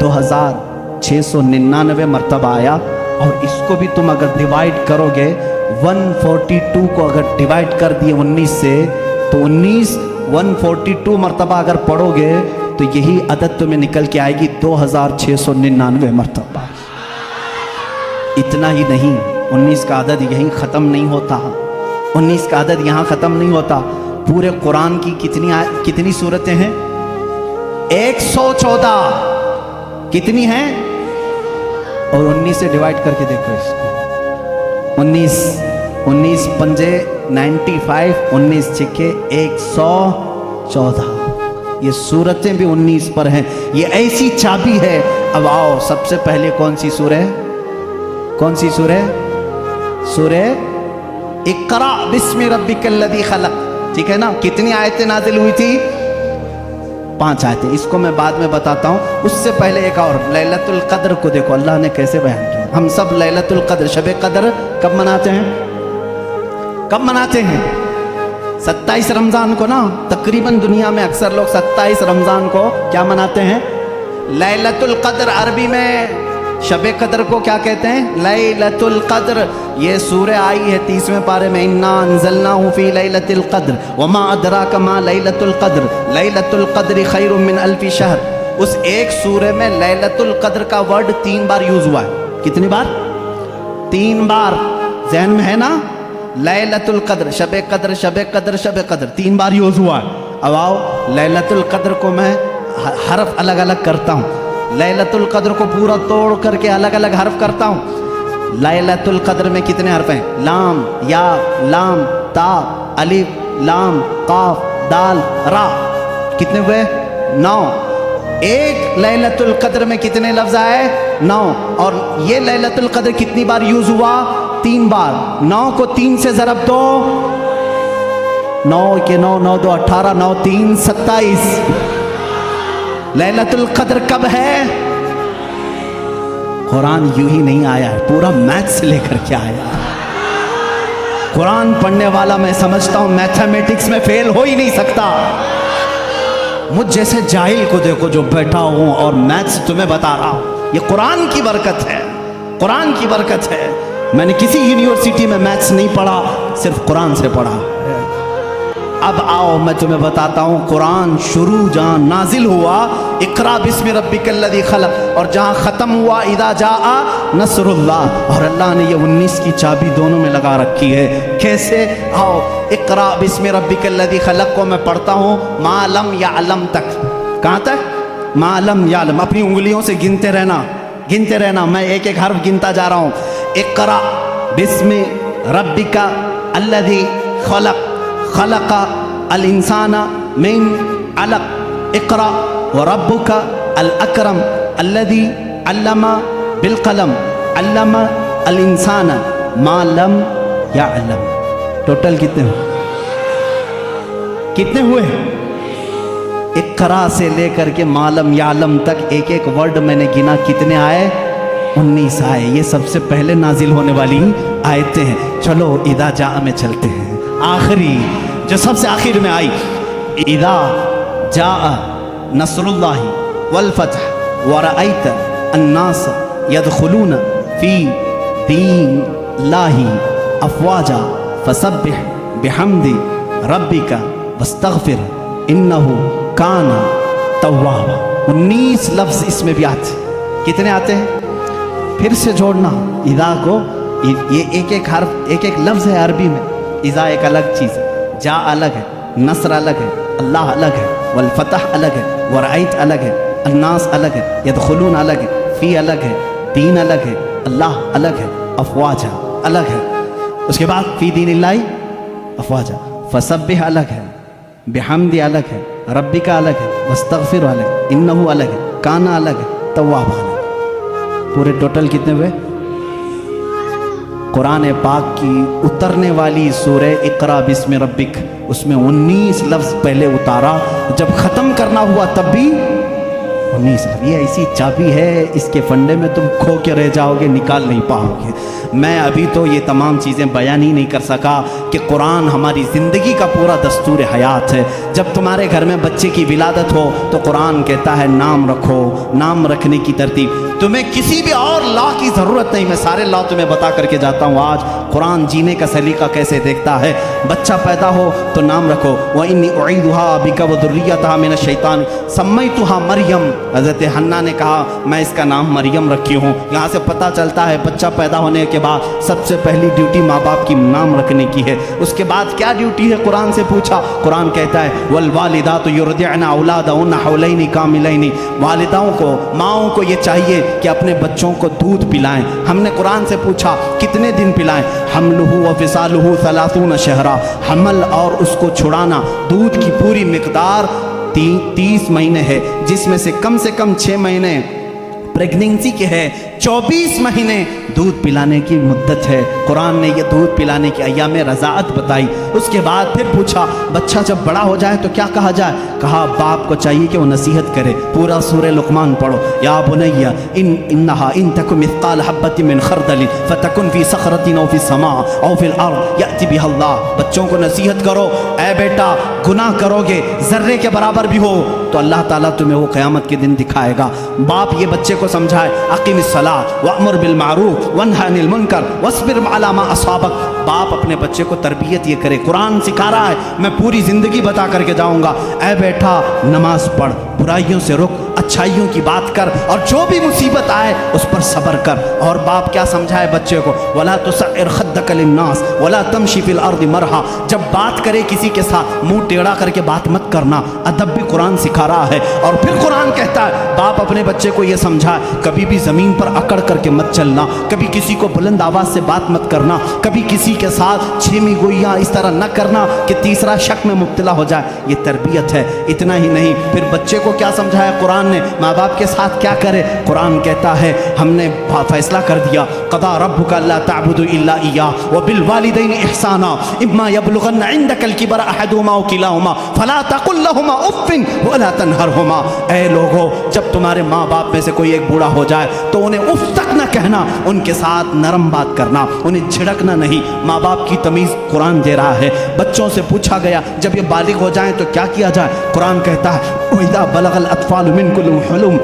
2699 मरतबा आया। और इसको भी तुम अगर डिवाइड करोगे 142 को अगर डिवाइड कर दिए 19 से तो 142 मरतबा अगर पढ़ोगे तो यही अदद तुम्हें निकल के आएगी 2699 मरतबा। इतना ही नहीं, 19 का अदद यहीं ख़त्म नहीं होता। 19 का अदद यहाँ ख़त्म नहीं होता। पूरे कुरान की कितनी सूरतें हैं? 114। कितनी हैं? और 19 से डिवाइड करके देखो इसको। 19 पंजे 95 19 छिक्के 114। ये सूरतें भी 19 पर हैं। ये ऐसी चाबी है। अब आओ, सबसे पहले कौन सी सूरह? सूरह इक़रा बिस्मि रब्बिकल्लज़ी खलक़। ठीक है ना? कितनी आयतें नाज़िल हुई थी? 5 आयतें। इसको मैं बाद में बताता हूँ। उससे पहले एक और, लैलतुल क़द्र को देखो अल्लाह ने कैसे बयान किया। हम सब लैलतुल क़द्र, शब क़द्र कब मनाते हैं? 27 रमज़ान को ना। तकरीबन दुनिया में अक्सर लोग 27 रमज़ान को क्या मनाते हैं? लैलतुल क़द्र। अरबी में शब क़द्र को क्या कहते हैं? लैलतुल क़द्र। ये सूरह आई है 30वें पारे में, इन्ना अंज़लनाहु फ़ी लैलतिल क़द्र वमा अदराका मा लैलतुल क़द्र लैलतुल क़द्रि खैरुम मिन अल्फ़ि शहर। उस एक सूरह में लैलतुल क़द्र का वर्ड 3 बार यूज़ हुआ है। कितनी बार? 3 बार। ज़हन में है ना? लैलतुल क़द्र, शब क़द्र 3 बार यूज़ हुआ है। अब आओ, लैलतुल कद्र को मैं हर्फ अलग अलग करता हूँ, लैलतुल कद्र को पूरा तोड़ करके अलग अलग हर्फ करता हूँ। लैलतुल कद्र में कितने हर्फ हैं? लाम, या, लाम, ता, अलिफ, लाम, काफ, दाल, रा। कितने हुए? 9। एक लैलतुल कद्र में कितने लफ्ज आए? 9। और ये लैलतुल कद्र कितनी बार यूज हुआ? 3 बार। 9 को 3 से ज़रब दो, 9 के 9, 9 2 18, 9 3 27। लैलतुल कद्र कब है? कुरान यूं ही नहीं आया है, पूरा मैथ्स लेकर के आया है। कुरान पढ़ने वाला मैं समझता हूं मैथमेटिक्स में फेल हो ही नहीं सकता। मुझ जैसे जाहिल को देखो जो बैठा हूं और मैथ्स तुम्हें बता रहा हूं, ये कुरान की बरकत है, कुरान की बरकत है। मैंने किसी यूनिवर्सिटी में मैथ्स नहीं पढ़ा, सिर्फ कुरान से पढ़ा। अब आओ मैं तुम्हें बताता हूँ, कुरान शुरू जहाँ नाजिल हुआ इकरा बिस्मि रब्बिकल्लज़ी खलक, और जहाँ ख़त्म हुआ इदा जाआ नसरुल्लाह। और अल्लाह ने ये 19 की चाबी दोनों में लगा रखी है। कैसे? आओ, इकरा बिस्मि रब्बिकल्लज़ी खलक को मैं पढ़ता हूँ मालम यालम तक। कहाँ तक? मालम यालम। अपनी उंगलियों से गिनते रहना, गिनते रहना। मैं एक एक हर्फ गिनता जा रहा हूँ। इकरा बिस्मि रब्बिका अल्लज़ी खलक, खलका अल इंसाना मिन अलक, इकरा व रब्बुका अल अकरम अल्लज़ी अल्लमा बिल कलम, अल्लमा अल इंसाना मा लम यअलम। टोटल कितने हुए? कितने हुए? इकरा से लेकर के मालम यालम तक एक एक वर्ड मैंने गिना, कितने आए? 19 आए। ये सबसे पहले नाजिल होने वाली आयतें हैं। चलो इदा जा में चलते हैं। आखिरी जो सबसे आखिर में आई, इदा जा नसरुल्लाहि वल फतह व रअयत अन्नास यदखुलून फी दीनिल्लाहि अफवाजा फसब्बिह बिहम्दि रब्बिका वस्तगफिर इन्नहु काना तव्वाबा। 19 लफ्ज इसमें भी आते। कितने आते हैं? फिर से जोड़ना इदा को, ये एक एक हर्फ, एक एक लफ्ज है अरबी में। इज़ा एक अलग चीज़ है, जा अलग है, नस्र अलग है, अल्लाह अलग है, वल फतह अलग है, वरअयत अलग है, अन्नास अलग है, यदखुलून अलग है, फी अलग है, दीन अलग है, अल्लाह अलग है, अफवाजा अलग है। उसके बाद फी दीनिल्लाहि अफवाजा, फसब्बिह अलग है, बिहम्दी अलग है, रब्बिका अलग है, वस्तगफिर अलग है, इन्नहु अलग है, काना अलग है, तव्वाब अलग है। पूरे टोटल कितने हुए? कुरान पाक की उतरने वाली सूरह इकरा बिस्मि रब्बिक, उसमें 19 लफ्ज़ पहले उतारा, जब ख़त्म करना हुआ तब भी 19 लफ्ज़। ये ऐसी चाबी है, इसके फंडे में तुम खो के रह जाओगे, निकाल नहीं पाओगे। मैं अभी तो ये तमाम चीज़ें बयान ही नहीं कर सका कि कुरान हमारी ज़िंदगी का पूरा दस्तूर हयात है। जब तुम्हारे घर में बच्चे की विलादत हो तो कुरान कहता है नाम रखो, नाम रखने की तरतीब। तुम्हें किसी भी और लॉ की ज़रूरत नहीं, मैं सारे लॉ तुम्हें बता करके जाता हूँ आज। कुरान जीने का सलीका कैसे देखता है। बच्चा पैदा हो तो नाम रखो, व इन्नी उईदुहा बिका व दुर्रियतहा मिनश शैतान सम्मैतुहा मरियम। हज़रत हन्ना ने कहा मैं इसका नाम मरियम रखी हूँ। यहाँ से पता चलता है बच्चा पैदा होने के बाद सबसे पहली ड्यूटी माँ बाप की नाम रखने की है। उसके बाद क्या ड्यूटी है? कुरान से पूछा, कुरान कहता है वल वालिदातु युरदिअना औलादहुन्ना हौलैनि कामिलैनि। वालिदाओं को, माँओं को ये चाहिए कि अपने बच्चों को दूध पिलाएं। हमने कुरान से पूछा कितने दिन पिलाएं? हमलुहु व फिसालुहु 30 शहरा। हमल और उसको छुड़ाना, दूध की पूरी मिकदार 30 महीने है, जिसमें से कम 6 महीने प्रेगनेंसी के है, 24 महीने दूध पिलाने की मुद्दत है। कुरान ने ये दूध पिलाने की अय्याम रज़ाअत बताई। उसके बाद फिर पूछा बच्चा जब बड़ा हो जाए तो क्या कहा जाए? कहा बाप को चाहिए कि वो नसीहत करे। पूरा सूरह लुक़मान पढ़ो, या बुनय्या इन्नहा इन तकु मिस्क़ाल हब्बतिन मिन खरदलिन फतकुन फी सखरतिन औ फिस समा औ फिल अर्द यअति बिहल्लाह। बच्चों को नसीहत करो, ऐ बेटा गुनाह करोगे ज़र्रे के बराबर भी हो तो अल्लाह ताला तुम्हें वो क़यामत के दिन दिखाएगा। बाप ये बच्चे को समझाए अक़ीमिस सलात वअमुर बिल मारूफ वन्हा अनिल मुनकर वस्बिर अला मा असाबक। बाप अपने बच्चे को तरबियत ये करे। कुरान सिखा रहा है, मैं पूरी ज़िंदगी बता करके जाऊँगा, ऐ बेटा नमाज पढ़, बुराइयों से रुक, अच्छाइयों की बात कर, और जो भी मुसीबत आए उस पर सब्र कर। और बाप क्या समझाए बच्चे को, वला तुसइर खद्दक लिन्नास वला तमशी फिल अर्दि मरहा। जब बात करे किसी के साथ मुंह टेढ़ा करके बात मत करना, अदब भी कुरान सिखा रहा है। और फिर कुरान कहता है बाप अपने बच्चे को ये समझाए, कभी भी ज़मीन पर अकड़ करके मत चलना, कभी किसी को बुलंद आवाज़ से बात मत करना, कभी किसी के साथ छीमी गोइयाँ इस तरह न करना कि तीसरा शक में मुब्तला हो जाए। ये तरबियत है। इतना ही नहीं, फिर बच्चे को क्या समझाया कुरान ने, माँ बाप के साथ क्या करे। कुरान कहता है हमने फैसला कर दिया, क़दा रब्बुका अल्ला ताबुदु इल्ला इय्याहु व बिल वालिदैनि इहसाना इम्मा यबलुगन्ना इंदकल किबर अहदुहुमा औ किलाहुमा फला तकुल लहुमा उफ़्फ़िन वला तनहरहुमा। ऐ लोगो, जब तुम्हारे माँ बाप में से कोई एक बूढ़ा हो जाए तो उन्हें उफ तक न कहना, उनके साथ नरम बात करना, उन्हें झिड़कना नहीं। माँ बाप की तमीज़ कुरान दे रहा है। बच्चों से पूछा गया जब ये बालिग हो जाएं तो क्या किया जाए। कुरान कहता है वइज़ा बलगल अत्फ़ालु मिनकुमुल हुलुम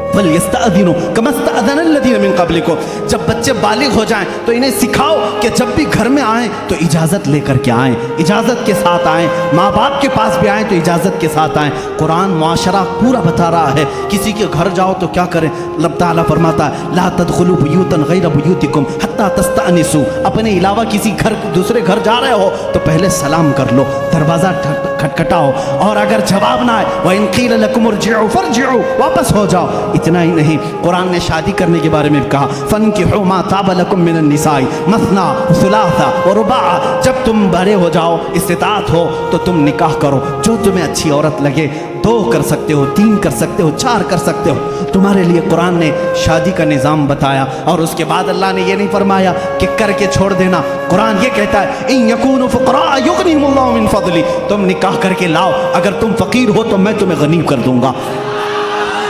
फलयस्तअज़िनु कमा इस्तअज़न अल्लज़ीना मिन क़ब्लिकुम। जब बच्चे बालिग हो जाएं तो इन्हें सिखाओ कि जब भी घर में आएँ तो इजाज़त लेकर के आएँ, इजाज़त के साथ आएँ। माँ बाप के पास भी आएँ तो इजाज़त के साथ आएँ। कुरान मुआशरा पूरा बता रहा है। किसी के घर जाओ तो क्या करें। अल्लाह ताला फरमाता है ला तदखुलू बुयूतन गैर बुयूतिकुम हत्ता तस्तअनिसू। अपने अलावा किसी घर दूसरे घर जा रहे हो तो पहले सलाम कर लो, दरवाज़ा खटखटाओ, और अगर जवाब ना आए व इन क़ील लकुम इरजिउ फरजिउ, वापस हो जाओ। इतना ही नहीं, कुरान ने शादी करने के बारे में कहा फन्किहू मा ताब लकुम मिनन निसाई मसना सुलासा व रुबा। जब तुम बड़े हो जाओ, इस्तिताअत हो, तो तुम निकाह करो, जो तुम्हें अच्छी औरत लगे। 2 कर सकते हो, 3 कर सकते हो, 4 कर सकते हो। तुम्हारे लिए कुरान ने शादी का निज़ाम बताया। और उसके बाद अल्लाह ने ये नहीं फरमाया कि करके छोड़ देना। कुरान ये कहता है इन यकूनु फुक़रा युग़निहिमुल्लाहु मिन फ़ज़ली। तुम निकाह करके लाओ, अगर तुम फ़कीर हो तो मैं तुम्हें गनी कर दूंगा।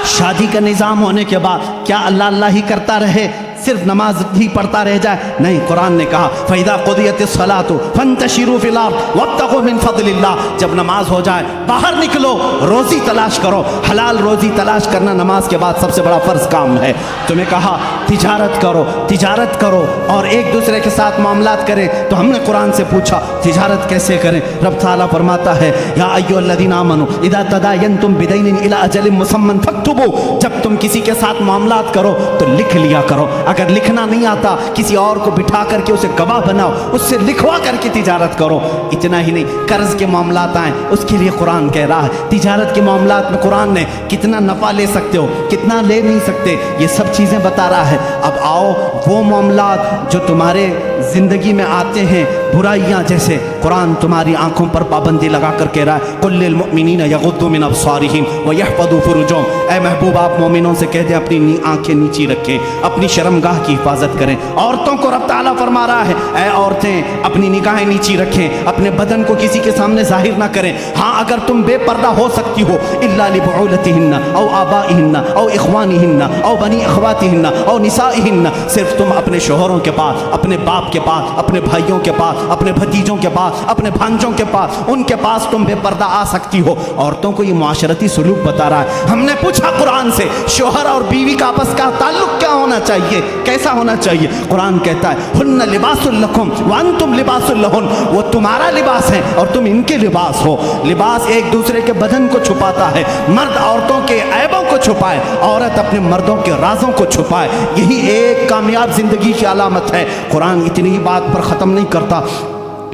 शादी का निज़ाम होने के बाद क्या अल्लाह अल्लाह ही करता रहे, सिर्फ नमाज ही पढ़ता रह जाए? नहीं, कुरान ने कहा फ़इज़ा क़ुदियतिस सलातु फ़ंतशिरू फ़िल अर्ज़ वब्तग़ू मिन फ़ज़लिल्लाह। जब नमाज हो जाए बाहर निकलो, रोज़ी तलाश करो। हलाल रोज़ी तलाश करना नमाज के बाद सबसे बड़ा फ़र्ज़ काम है। तुम्हें कहा तिजारत करो, तिजारत करो और एक दूसरे के साथ मामलात करें। तो हमने कुरान से पूछा तिजारत कैसे करें। रब ताला फरमाता है या अय्युहल्लज़ीना आमनू इज़ा तदायनतुम बिदैनिन इला अजलिन मुसम्मन फक्तुबू। जब तुम किसी के साथ मामलात करो तो लिख लिया करो। अगर लिखना नहीं आता, किसी और को बिठा करके उसे गवाह बनाओ, उससे लिखवा करके तिजारत करो। इतना ही नहीं, कर्ज के मामलात आए उसके लिए कुरान कह रहा है। तिजारत के मामलात में कुरान ने कितना नफ़ा ले सकते हो, कितना ले नहीं सकते, ये सब चीज़ें बता रहा है। अब आओ वो मामलात जो तुम्हारे ज़िंदगी में आते हैं, बुराइयाँ जैसे, कुरान तुम्हारी आंखों पर पाबंदी लगा कर कह रहा है कुल लिल मुमिनीना यग़ुद्दू मिन अब्सारिहिम व यहफ़ज़ू फ़ुरूजहुम। ऐ महबूब, आप मोमिनों से कह दें अपनी आंखें नीची रखें, अपनी शर्मगाह की हिफाजत करें। औरतों को रब ताला फरमा रहा है ऐ औरतें अपनी निगाहें नीची रखें, अपने बदन को किसी के सामने जाहिर ना करें। हाँ, अगर तुम बेपर्दा हो सकती हो, इल्ला लिबुउलतिहिन्ना औ आबाइहिन्ना औ इख्वानिहिन्ना औ बनी अख्वातिहिन्ना औ निसाइहिन्ना। सिर्फ तुम अपने शोहरों के पास, अपने बाप के पास, अपने भाइयों के पास, अपने भतीजों के पास, अपने भांजों के पास, उनके पास तुम बेपर्दा आ सकती हो। औरतों को ये मुआशरती सुलूक बता रहा है। हमने पूछा कुरान से शोहर और बीवी का आपस का ताल्लुक क्या होना चाहिए, कैसा होना चाहिए। कुरान कहता है हुन्ना लिबासुल लकुम व अंतुम लिबासुल लहुन। वो तुम्हारा लिबास है और तुम इनके लिबास हो। लिबास एक दूसरे के बदन को छुपाता है। मर्द औरतों के ऐबों को छुपाए, औरत अपने मर्दों के राजों को छुपाए। यही एक कामयाब जिंदगी की अलामत है। कुरान इतनी ही बात पर ख़त्म नहीं करता,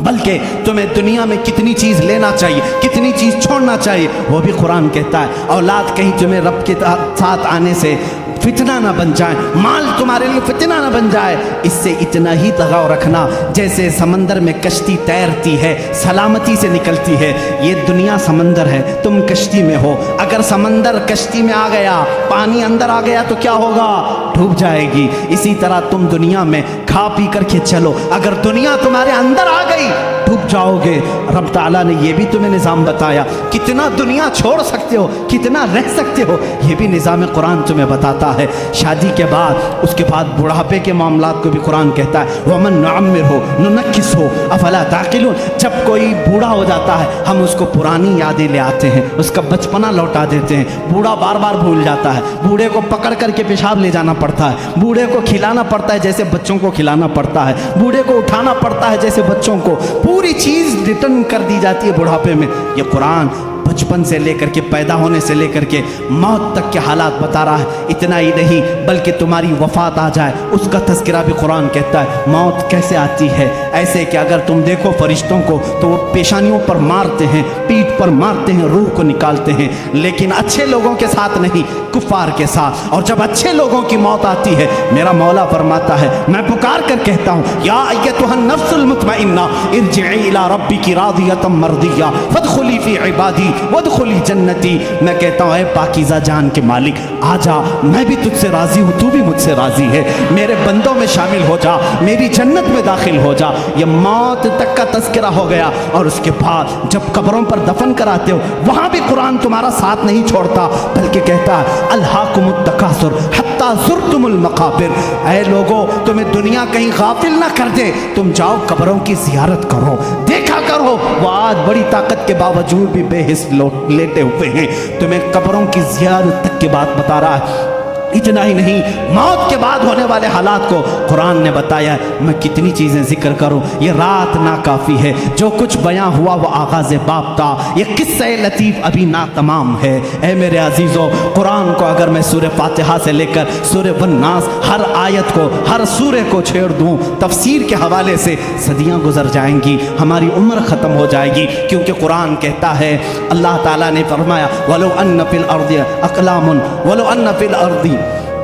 बल्कि तुम्हें दुनिया में कितनी चीज़ लेना चाहिए, कितनी चीज़ छोड़ना चाहिए, वो भी कुरान कहता है। औलाद कहीं तुम्हें रब के साथ आने से फितना ना बन जाए, माल तुम्हारे लिए फितना ना बन जाए, इससे इतना ही लगाव रखना जैसे समंदर में कश्ती तैरती है, सलामती से निकलती है। ये दुनिया समंदर है, तुम कश्ती में हो। अगर समंदर कश्ती में आ गया, पानी अंदर आ गया तो क्या होगा? डूब जाएगी। इसी तरह तुम दुनिया में खा पी करके चलो, अगर दुनिया तुम्हारे अंदर आ गई डूब जाओगे। रब ताला ने ये भी तुम्हें निज़ाम बताया, कितना दुनिया छोड़ सकते हो, कितना रह सकते हो, ये भी निज़ाम कुरान तुम्हें बताता है। शादी के बाद, उसके बाद बुढ़ापे के मामलात को भी कुरान कहता है वमन नुअम्मिर हो नुनक्किस हो अफला ताक़िलून। जब कोई बूढ़ा हो जाता है हम उसको पुरानी यादें ले आते हैं, उसका बचपना लौटा देते हैं। बूढ़ा बार बार भूल जाता है, बूढ़े को पकड़ करके पेशाब ले जाना पड़ता है, बूढ़े को खिलाना पड़ता है जैसे बच्चों को खिलाना पड़ता है, बूढ़े को उठाना पड़ता है जैसे बच्चों को। पूरी चीज़ रिटर्न कर दी जाती है बुढ़ापे में। ये कुरान बचपन से लेकर के, पैदा होने से लेकर के मौत तक के हालात बता रहा है। इतना ही नहीं बल्कि तुम्हारी वफात आ जाए उसका तज़किरा भी कुरान कहता है। मौत कैसे आती है? ऐसे कि अगर तुम देखो फरिश्तों को तो वो पेशानियों पर मारते हैं, पीठ पर मारते हैं, रूह को निकालते हैं, लेकिन अच्छे लोगों के साथ नहीं, कुफार के साथ। और जब अच्छे लोगों की मौत आती है, मेरा मौला फरमाता है, मैं पुकार कर कहता हूँ, या अय्यतुहन नफ्सुल मुतमइन्ना इरजिई इला रब्बिकी रादियतम मर्दिया फदखुली फी इबादी वदखुली जन्नती। मैं कहता हूँ, ऐ पाकीज़ा जान के मालिक, आजा, मैं भी तुझसे राजी हूँ, तू भी मुझसे राजी है, मेरे बंदों में शामिल हो जा, मेरी जन्नत में दाखिल हो जा। ये मौत तक का तज़किरा हो गया। और उसके बाद जब कब्रों पर दफन कराते हो, वहाँ भी कुरान तुम्हारा साथ नहीं छोड़ता, बल्कि कहता है, अल्हाकुमुत तकासुर हत्ता ज़ुरतुमुल मकाबिर। ऐ लोगो, तुम्हें दुनिया कहीं गाफिल ना कर दे, तुम जाओ कब्रों की ज़ियारत करो, देखा करो। वो आज बड़ी ताकत के बावजूद भी बेहिस लेटे हुए हैं, तुम्हें कब्रों की ज़ियारत तक की बात बता रहा है। इतना ही नहीं, मौत के बाद होने वाले हालात को कुरान ने बताया। मैं कितनी चीज़ें जिक्र करूं, ये रात ना काफ़ी है। जो कुछ बयां हुआ वो आगाज़ बाप था, ये किस्सा लतीफ़ अभी ना तमाम है। ऐ मेरे अजीज़ों, कुरान को अगर मैं सूरह फातिहा से लेकर सूरह वन्नास हर आयत को, हर सूरह को छेड़ दूं तफसीर के हवाले से, सदियाँ गुजर जाएंगी, हमारी उम्र ख़त्म हो जाएगी। क्योंकि कुरान कहता है, अल्लाह ताला ने फरमाया, वलो अन्न फिल अर्दि अक़लामुन वलो अन्न फिल अर्दि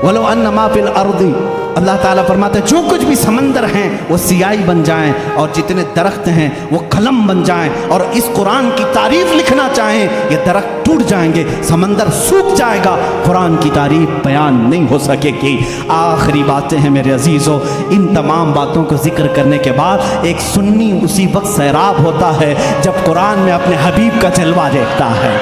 वलो अन्न मा फिल अर्दि। अल्लाह ताला फरमाते हैं, जो कुछ भी समंदर हैं वो सियाही बन जाएं, और जितने दरख्त हैं वो कलम बन जाएं, और इस कुरान की तारीफ लिखना चाहें, ये दरख्त टूट जाएंगे, समंदर सूख जाएगा, कुरान की तारीफ बयान नहीं हो सकेगी। आखिरी बातें हैं मेरे अजीज़ों, इन तमाम बातों को जिक्र करने के बाद एक सुन्नी उसी वक्त सैराब होता है जब कुरान में अपने हबीब का जलवा देखता है।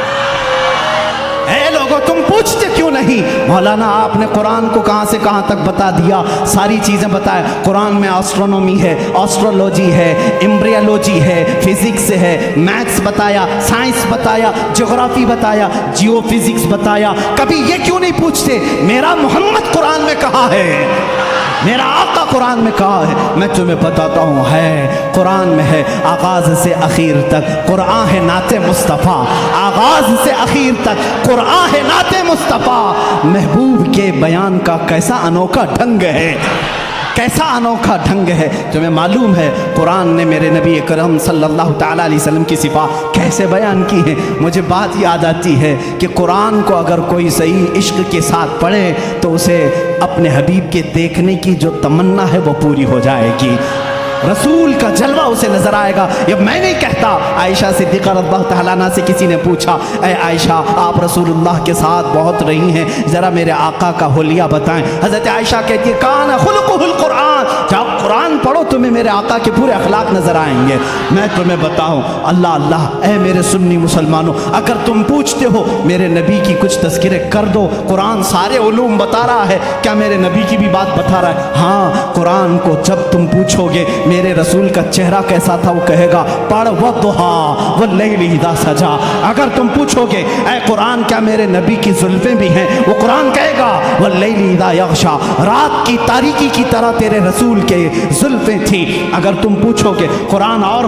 तुम पूछते क्यों नहीं? मौलाना आपने कुरान को कहां से कहां तक बता दिया, सारी चीजें बताए। कुरान में एस्ट्रोनॉमी है, एस्ट्रोलॉजी है, एम्ब्रियोलॉजी है, फिजिक्स है, मैथ्स बताया, साइंस बताया, ज्योग्राफी बताया, जियो फिजिक्स बताया। कभी ये क्यों नहीं पूछते, मेरा मोहम्मद कुरान में कहा है, मेरा आका कुरान में कहा है? मैं तुम्हें बताता हूँ, है कुरान में है, आगाज से आखिर तक कुरान है नाते मुस्तफ़ा, आगाज से आखिर तक कुरान है नाते मुस्तफ़ा। महबूब के बयान का कैसा अनोखा ढंग है, कैसा अनोखा ढंग है। तुम्हें मालूम है कुरान ने मेरे नबी अकरम सल्लल्लाहु ताला अलैहि वसल्लम की सिफात कैसे बयान की है? मुझे बात याद आती है कि कुरान को अगर कोई सही इश्क के साथ पढ़े तो उसे अपने हबीब के देखने की जो तमन्ना है वो पूरी हो जाएगी, रसूल का जलवा उसे नजर आएगा। ये मैं नहीं कहता। आयशा सिद्दीक़ा रज़ियल्लाहु तआला अन्हा से किसी ने पूछा, ऐ आयशा, आप रसूलुल्लाह के साथ बहुत रही हैं, ज़रा मेरे आका का हुलिया बताएं। हज़रत आयशा कहती है, कान खुलुकुहुल कुरान, जाओ कुरान पढ़ो, तुम्हें मेरे आका के पूरे अखलाक नजर आएंगे। मैं तुम्हें बताऊं, अल्लाह अल्लाह, ऐ मेरे सुन्नी मुसलमानों, अगर तुम पूछते हो मेरे नबी की कुछ तज़किरे कर दो, कुरान सारे उलूम बता रहा है, क्या मेरे नबी की भी बात बता रहा है? हाँ, कुरान को जब तुम पूछोगे मेरे रसूल का चेहरा कैसा था, वो कहेगा पढ़ वद्दुहा वल्लैलि इज़ा सजा। अगर तुम पूछोगे ऐ कुरान क्या मेरे नबी की जुल्फ़ें भी हैं, वो कुरान कहेगा वल्लैलि इज़ा यग़शा, रात की तारीकी की तरह तेरे रसूल के जुल्फ़ें थी। अगर तुम पूछोगे कुरान और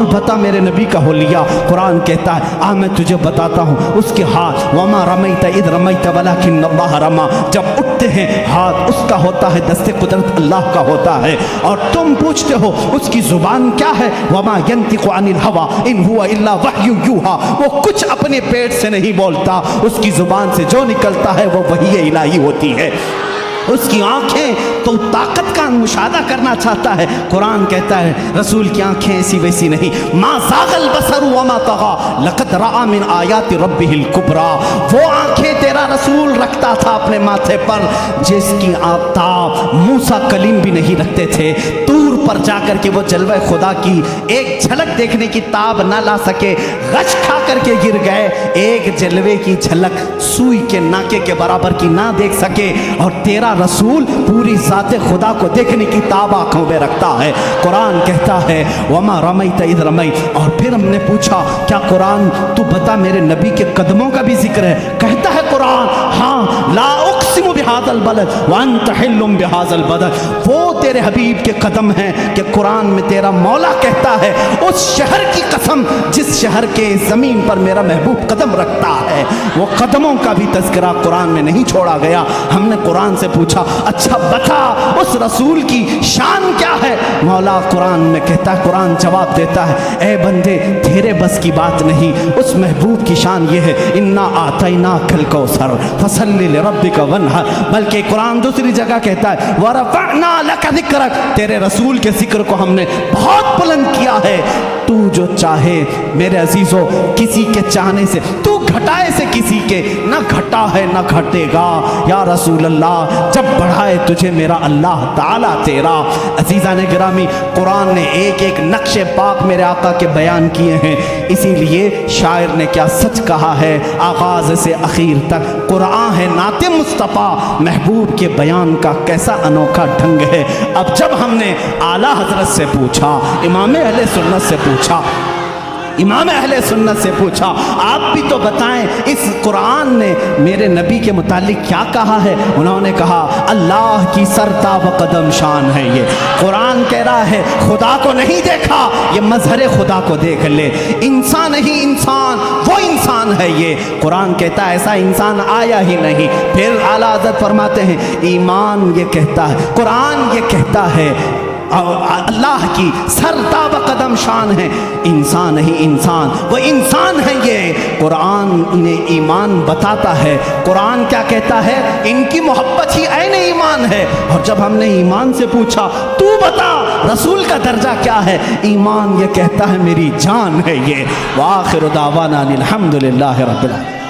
बता मेरे नबी का हुलिया, कुरान कहता है आ मैं तुझे बताता हूँ उसके हाथ, वमा रमैत इज़ रमैत वलाकिन्नल्लाह रमा, जब उठते हैं हाथ उसका होता है, दस्ते कुदरत अल्लाह का होता है। और तुम पूछते हो उसकी जुबान क्या है, वमा यंतिकु अनिल हवा इन हुवा इल्ला वह्यु यूहा, वो कुछ अपने पेट से नहीं बोलता, उसकी जुबान से जो निकलता है वो वही इलाही होती है। उसकी आंखें तो ताकत का मुशाहदा करना चाहता है, कुरान कहता है रसूल की आंखें ऐसी वैसी नहीं। मा ज़ाग़ल बसरु वमा तग़ा लक़द रआ मिन आयाति रब्बिहिल कुबरा, वो आंखें तेरा रसूल रखता था अपने माथे पर जिसकी आताब मूसा कलीम भी नहीं रखते थे। दूर पर जाकर के वो जलवा खुदा की एक झलक देखने की ताब ना ला सके, गश खा करके गिर गए, एक जलवे की झलक सुई के नाके के बराबर की ना देख सके, और तेरा रसूल पूरी ज़ाते खुदा को देखने की ताब आँखों में रखता है। कुरान कहता है वमा रमैत इज़ रमैत। और फिर हमने पूछा क्या कुरान तू बता मेरे नबी के कदमों का भी जिक्र है? कहता है कुरान हाँ, ला उक़्सिमु बिहाज़ल बलद व अंत हिल्लुम बिहाज़ल बलद। वो तेरे हबीब के कदम हैं कि कुरान में तेरा मौला कहता है उस शहर की कसम जिस शहर के ज़मीन पर मेरा महबूब कदम रखता है। वो कदमों का भी तज़किरा कुरान में नहीं छोड़ा गया। हमने कुरान से पूछा, अच्छा बता उस रसूल की शान क्या है? मौला कुरान में कहता है, कुरान जवाब देता है, ए बंदे तेरे बस की बात नहीं, उस महबूब की शान ये है, इन्ना आतैना कल कौसर फसल्लि लिरब्बिका वन्हर। बल्कि कुरान दूसरी जगह कहता है, वरफ़अना लका ज़िक्रक, तेरे रसूल के जिक्र को हमने बहुत बुलंद किया है। तू जो चाहे मेरे अजीज़ों, किसी के चाहने से, तू घटाए से किसी के ना घटा है ना घटेगा या रसूल अल्लाह, जब बढ़ाए तुझे मेरा अल्लाह ताला तेरा। अजीज़ान गिरामी, कुरान ने एक एक नक्शे पाक मेरे आका के बयान किए हैं। इसीलिए शायर ने क्या सच कहा है, आगाज़ से आखिर तक कुरान है नाते मुस्तफ़ा, महबूब के बयान का कैसा अनोखा ढंग है। अब जब हमने आला हज़रत से पूछा, इमाम अहले सुन्नत से पूछा, इमाम अहले सुन्नत से पूछा, आप भी तो बताएं इस कुरान ने मेरे नबी के मुतालिक क्या कहा है? उन्होंने कहा, अल्लाह की सरता व कदम शान है ये। कुरान कह रहा है खुदा को नहीं देखा, ये मजहर खुदा को देख ले। इंसान ही इंसान, वो इंसान है ये। कुरान कहता है ऐसा इंसान आया ही नहीं। फिर आला हज़रत फरमाते हैं, ईमान ये कहता है, कुरान ये कहता है अल्लाह की सरता व कदम शान है, इंसान ही इंसान, वो इंसान है ये। कुरान इन्हें ईमान बताता है। कुरान क्या कहता है? इनकी मोहब्बत ही ऐन ईमान है। और जब हमने ईमान से पूछा, तू बता रसूल का दर्जा क्या है? ईमान ये कहता है मेरी जान है ये। व आखिर दावाना अनिल हम्दुलिल्लाहि रब्बिल आलमीन।